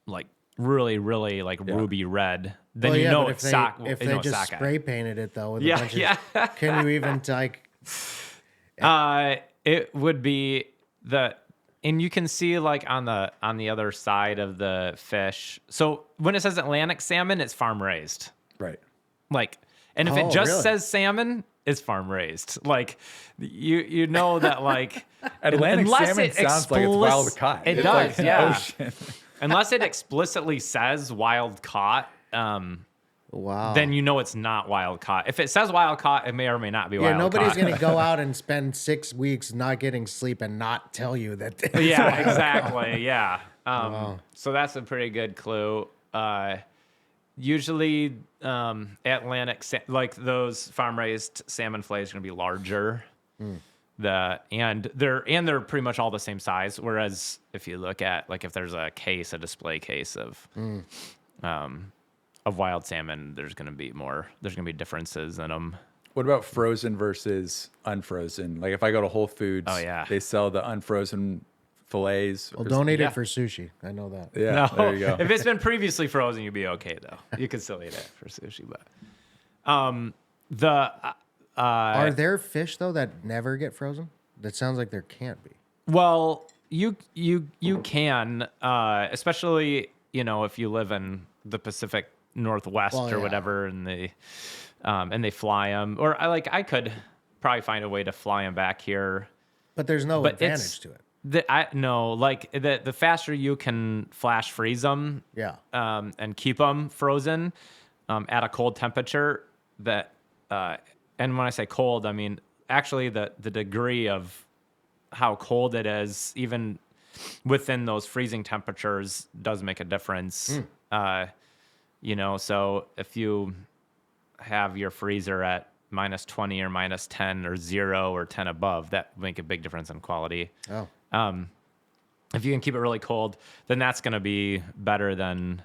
like really really like ruby red. Then you know but it's if they just sockeye. spray painted it though with a bunch of, can you even like? It would be and you can see like on the other side of the fish. So when it says Atlantic salmon, it's farm raised. Right. Like, and if it just really? says salmon, it's farm raised. Like, you know that like Atlantic unless salmon it sounds like it's wild caught. It It's does, like the yeah. ocean. Unless it explicitly says wild caught, Wow. then you know it's not wild caught. If it says wild caught, it may or may not be wild nobody's caught. gonna go out and spend 6 weeks not getting sleep and not tell you that. It's Yeah, wild. exactly. Yeah. So that's a pretty good clue. Usually, Atlantic, like those farm raised salmon fillets, are going to be larger. They're pretty much all the same size. Whereas if you look at like if there's a display case of wild salmon, there's going to be differences in them. What about frozen versus unfrozen? Like if I go to Whole Foods, Oh, yeah. they sell the unfrozen fillets. Well, don't eat Yeah. it for sushi. I know that. Yeah, No, there you go. if it's been previously frozen, you'd be okay though. You can still eat it for sushi, but Are there fish though that never get frozen? That sounds like there can't be. well, you can, especially if you live in the Pacific Northwest Well, or yeah. whatever, and they fly them, or I could probably find a way to fly them back here. But there's no But advantage to it. The faster you can flash freeze them, Yeah. and keep them frozen at a cold temperature. And when I say cold, I mean actually the degree of how cold it is, even within those freezing temperatures, does make a difference. So if you have your freezer at -20 or -10 or 0 or 10 above, that would make a big difference in quality. Oh. If you can keep it really cold, then that's going to be better than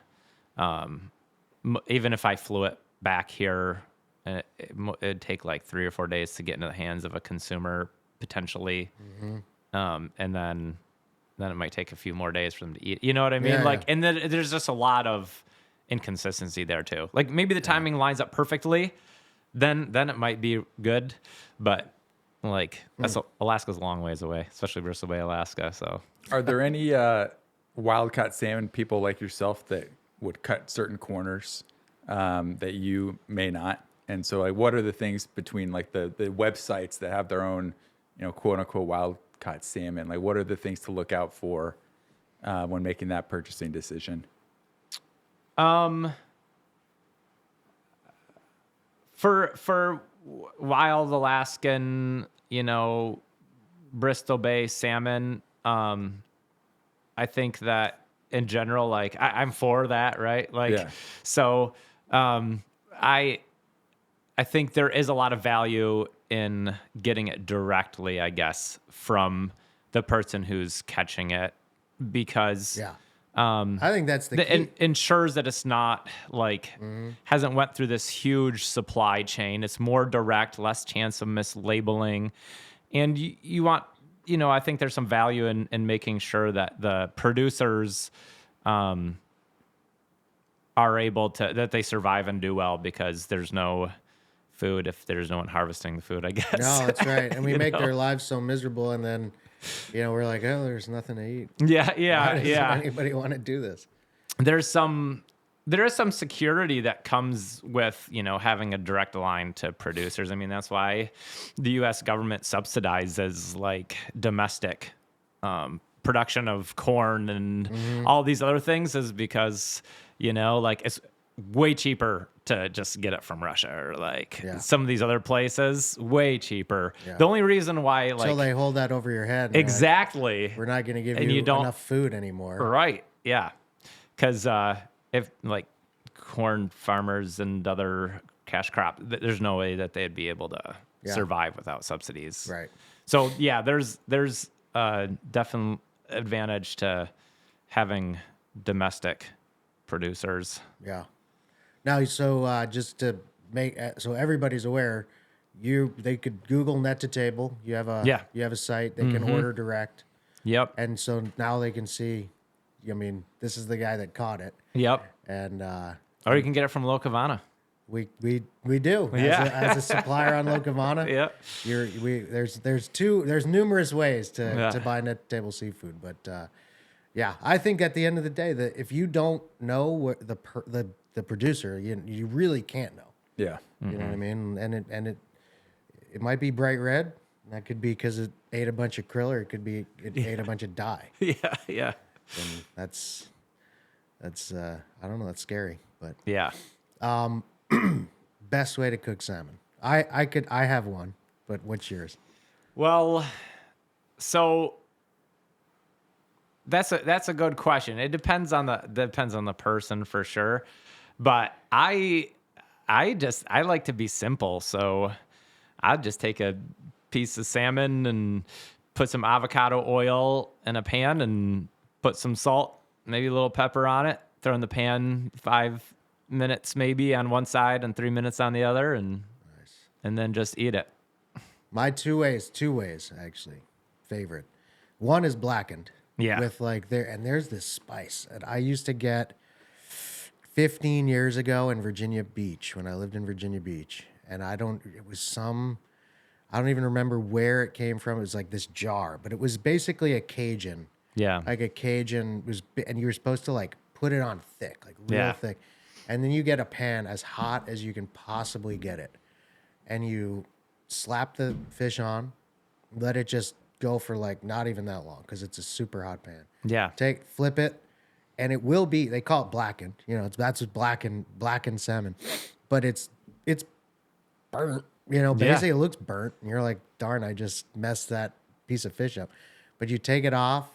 even if I flew it back here. It'd take like 3 or 4 days to get into the hands of a consumer potentially, and then it might take a few more days for them to eat. You know what I mean? Yeah, And then there's just a lot of inconsistency there too. Like maybe the timing lines up perfectly, then it might be good, but like Alaska's a long ways away, especially Bristol Bay, Alaska. So Are there any wild-caught salmon people like yourself that would cut certain corners that you may not? And so, like, what are the things between like the websites that have their own, quote-unquote wild-caught salmon? Like, what are the things to look out for when making that purchasing decision? For wild Alaskan, Bristol Bay salmon, I think that in general, like I'm for that, right? Like, Yeah. so I think there is a lot of value in getting it directly, I guess, from the person who's catching it, because Yeah. I think that's the key. it ensures that it's not like hasn't went through this huge supply chain. It's more direct, less chance of mislabeling, and you want, I think there's some value in making sure that the producers are able that they survive and do well, because there's no food if there's no one harvesting the food, I guess. No, that's right. And we You make know? their lives so miserable, and then, we're like, oh, there's nothing to eat. Yeah, Why does yeah. anybody want to do this? There is some security that comes with, having a direct line to producers. I mean, that's why the U.S. government subsidizes like domestic production of corn and all these other things, is because, like way cheaper to just get it from Russia, or like Yeah. some of these other places, way cheaper. Yeah. The only reason why, So like, they hold that over your head. And they're like, exactly, we're not going to give And you you don't- enough food anymore. right? Yeah, because if like corn farmers and other cash crop, there's no way that they'd be able to survive without subsidies. Right. So yeah, there's definite advantage to having domestic producers. Yeah. Now, so just to make so everybody's aware, they could Google net to table. You have a site they can order direct, Yep. and so now they can see. I mean, this is the guy that caught it, Yep. and Or you can get it from Locavana. we do Yeah. as a supplier on Locavana. Yep. There's numerous ways to buy net to table seafood, but yeah, I think at the end of the day that if you don't know what the producer, you really can't know. Yeah. You know what I mean? And it might be bright red. That could be because it ate a bunch of krill, or it could be it ate a bunch of dye. Yeah. Yeah. And that's I don't know. That's scary, but Yeah. best way to cook salmon. I have one, but what's yours? Well, so that's a good question. It depends on the person for sure, but I like to be simple, so I'd just take a piece of salmon and put some avocado oil in a pan and put some salt, maybe a little pepper on it. Throw in the pan 5 minutes maybe on one side and 3 minutes on the other, and then just eat it. My two ways actually. Favorite. One is blackened. Yeah. With there's this spice that I used to get 15 years ago in Virginia Beach when I lived in Virginia Beach, and I don't even remember where it came from. It was like this jar, but it was basically a Cajun. Yeah. Like a Cajun and you were supposed to like put it on thick, like real thick. And then you get a pan as hot as you can possibly get it. And you slap the fish on, let it just go for like not even that long because it's a super hot pan. Yeah. Flip it, and it will be, they call it blackened. You know, that's what blackened salmon. But it's burnt. You know, basically it looks burnt. And you're like, darn, I just messed that piece of fish up. But you take it off,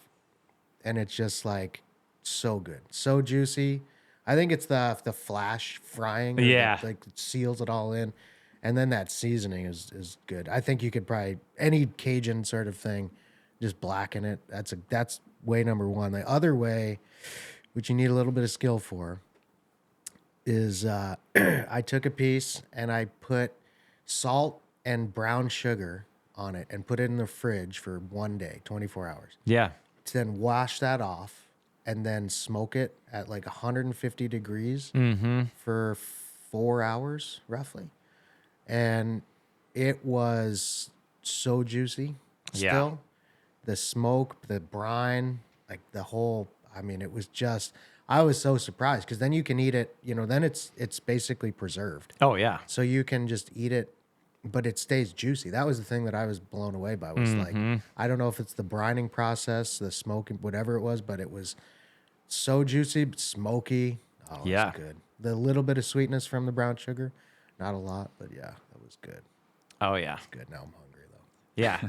and it's just like so good, so juicy. I think it's the flash frying. That, like seals it all in, and then that seasoning is good. I think you could probably any Cajun sort of thing, just blacken it. That's way number one. The other way, which you need a little bit of skill for, is I took a piece and I put salt and brown sugar on it and put it in the fridge for 1 day, 24 hours. Yeah. To then wash that off and then smoke it at like 150 degrees for 4 hours roughly. And it was so juicy still. The smoke, the brine, like the whole, I mean, it was just, I was so surprised because then you can eat it, you know, then it's basically preserved. Oh yeah. So you can just eat it, but it stays juicy. That was the thing that I was blown away by was like, I don't know if it's the brining process, the smoke, whatever it was, but it was so juicy, smoky. Oh, it was good. The little bit of sweetness from the brown sugar, not a lot, but yeah, that was good. Oh yeah. It's good. Now I'm hungry though. Yeah.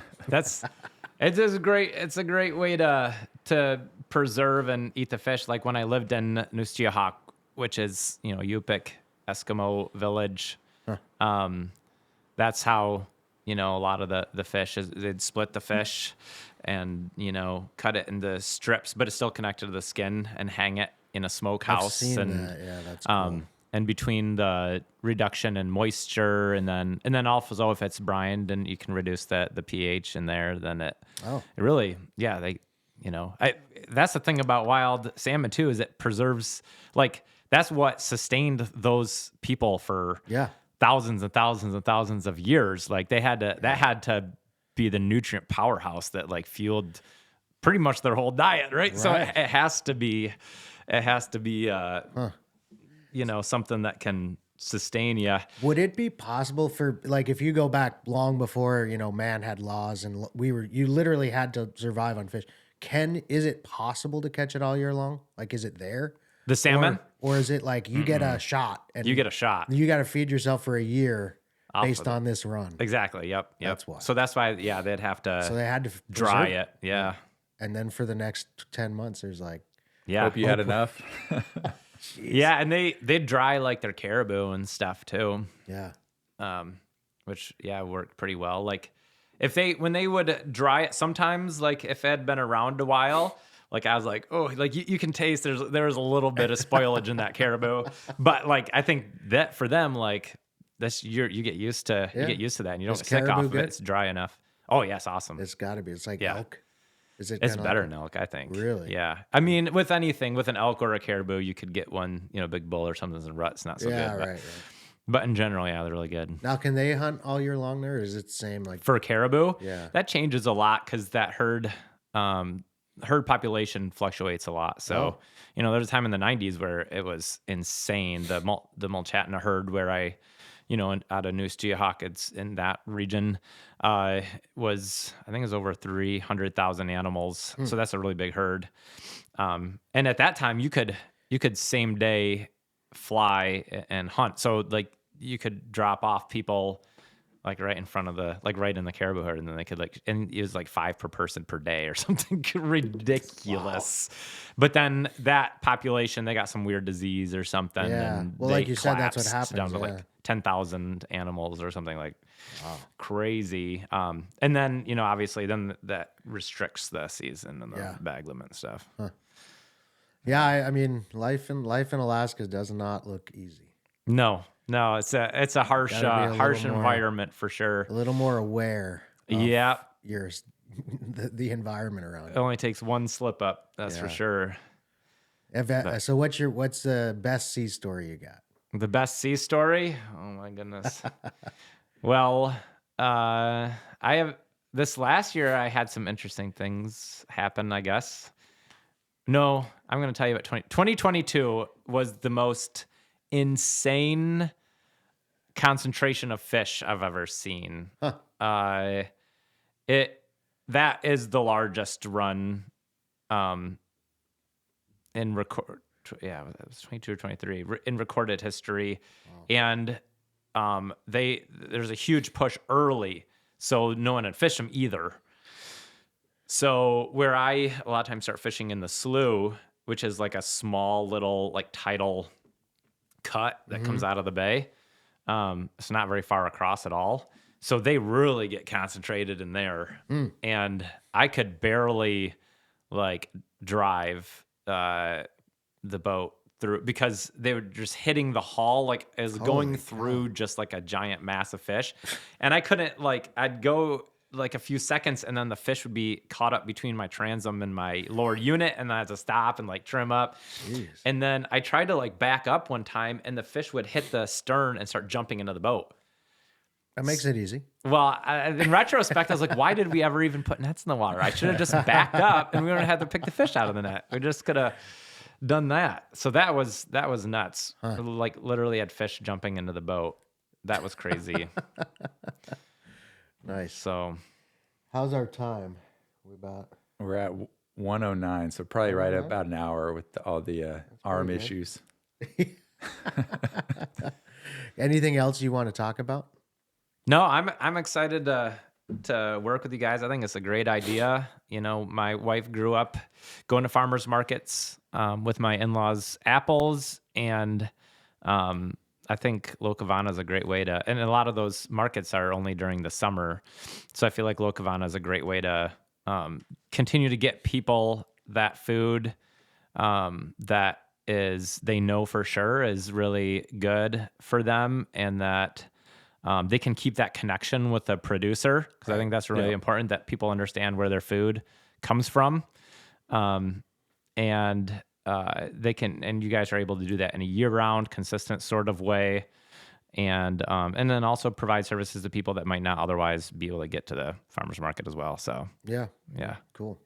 It's a great way to preserve and eat the fish. Like when I lived in Nustiahawk, which is, you know, Yupik Eskimo village. That's how, you know, a lot of the fish is, they'd split the fish and, you know, cut it into strips, but it's still connected to the skin and hang it in a smokehouse. I've seen that. Yeah, that's cool. And between the reduction in moisture and then also if it's brined and you can reduce the pH in there, then it really, that's the thing about wild salmon too, is it preserves, like that's what sustained those people for thousands and thousands and thousands of years. Like that had to be the nutrient powerhouse that like fueled pretty much their whole diet. Right. So it has to be, you know, something that can sustain you. Would it be possible for, like, if you go back long before, you know, man had laws and you literally had to survive on fish. Is it possible to catch it all year long? Like, is it there? The salmon? Or is it like you get a shot and You get a shot. you got to feed yourself for a year Off based of it. on this run? Exactly. Yep. That's why. So that's why, yeah, they'd have to So they had to dry preserve it. Yeah. And then for the next 10 months, there's like, Yeah. Hope you had enough. Yeah. And they dry like their caribou and stuff too. yeah. Which worked pretty well. Like when they would dry it, sometimes like if it had been around a while, like I was like, oh, like you can taste there was a little bit of spoilage in that caribou, but like I think that for them, like that's you get used to that, and you don't Is get sick off caribou of it. good? It's dry enough. Oh yeah, it's awesome. It's got to be. It's like Yeah. elk. Is it It's kinda better like than elk, I think. Really? Yeah. I mean, with anything, with an elk or a caribou, you could get one, big bull or something in rut. It's not so yeah, good. right. But in general, yeah, they're really good. Now, can they hunt all year long there? Or is it the same? Like, For caribou, Yeah. that changes a lot because that herd population fluctuates a lot. So, there's a time in the 90s where it was insane. The Mulchatna herd where I, out of Noose Geohawk, it's in that region, I think it was over 300,000 animals. So that's a really big herd. And at that time you could same day fly and hunt. So like you could drop off people like right in front of right in the caribou herd, and then they could and it was like 5 per person per day or something ridiculous. Wow. But then that population, they got some weird disease or something. Yeah. And Well, they like you said, that's what collapsed happens. down to like 10,000 animals or something crazy. And then, obviously then that restricts the season and the bag limit and stuff. Huh. Yeah. I mean, life in Alaska does not look easy. No, it's a harsh environment for sure. A little more aware. Of the environment around It you. only takes one slip up, that's for sure. So what's the best sea story you got? The best sea story? Oh my goodness. Well, this last year I had some interesting things happen, I guess. No, I'm going to tell you about 2022 was the most insane concentration of fish I've ever seen. Huh. That is the largest run in record. Yeah, it was 22 or 23 in recorded history. Wow. And there's a huge push early, so no one had fished them either. So where I a lot of times start fishing in the slough, which is like a small little like tidal cut that comes out of the bay. It's not very far across at all. So they really get concentrated in there. And I could barely like drive the boat through because they were just hitting the hull like as going through just like a giant mass of fish. And I couldn't I'd go like a few seconds and then the fish would be caught up between my transom and my lower unit, and then I had to stop and like trim up. Jeez. And then I tried to like back up one time and the fish would hit the stern and start jumping into the boat. That makes it easy. Well, in retrospect, I was like, why did we ever even put nets in the water? I should have just backed up and we would have had to pick the fish out of the net. We just could have done that. So that was nuts. Huh. Like literally had fish jumping into the boat. That was crazy. Nice. So, how's our time? We're at 109, so probably right at about an hour with all the arm issues. Anything else you want to talk about? No, I'm excited to work with you guys. I think it's a great idea. My wife grew up going to farmers markets with my in-laws' apples, and I think Locavana is a great way to, and a lot of those markets are only during the summer. So I feel like Locavana is a great way to continue to get people that food that they know for sure is really good for them, and that they can keep that connection with the producer. Because I think that's really important that people understand where their food comes from. And they can, and you guys are able to do that in a year-round, consistent sort of way, and then also provide services to people that might not otherwise be able to get to the farmers market as well. So yeah, cool,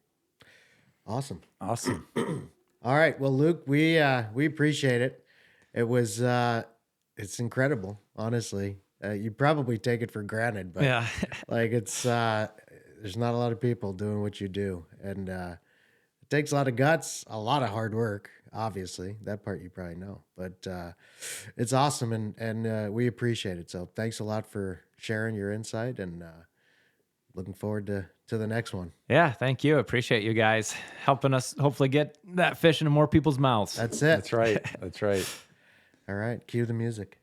awesome. All right, well, Luke, we appreciate it. It was it's incredible, honestly. You probably take it for granted, but like it's there's not a lot of people doing what you do, and it takes a lot of guts, a lot of hard work. obviously. That part you probably know. But it's awesome, and we appreciate it. So thanks a lot for sharing your insight, and looking forward to the next one. Yeah, thank you. Appreciate you guys helping us hopefully get that fish into more people's mouths. That's it. That's right. That's right. All right, cue the music.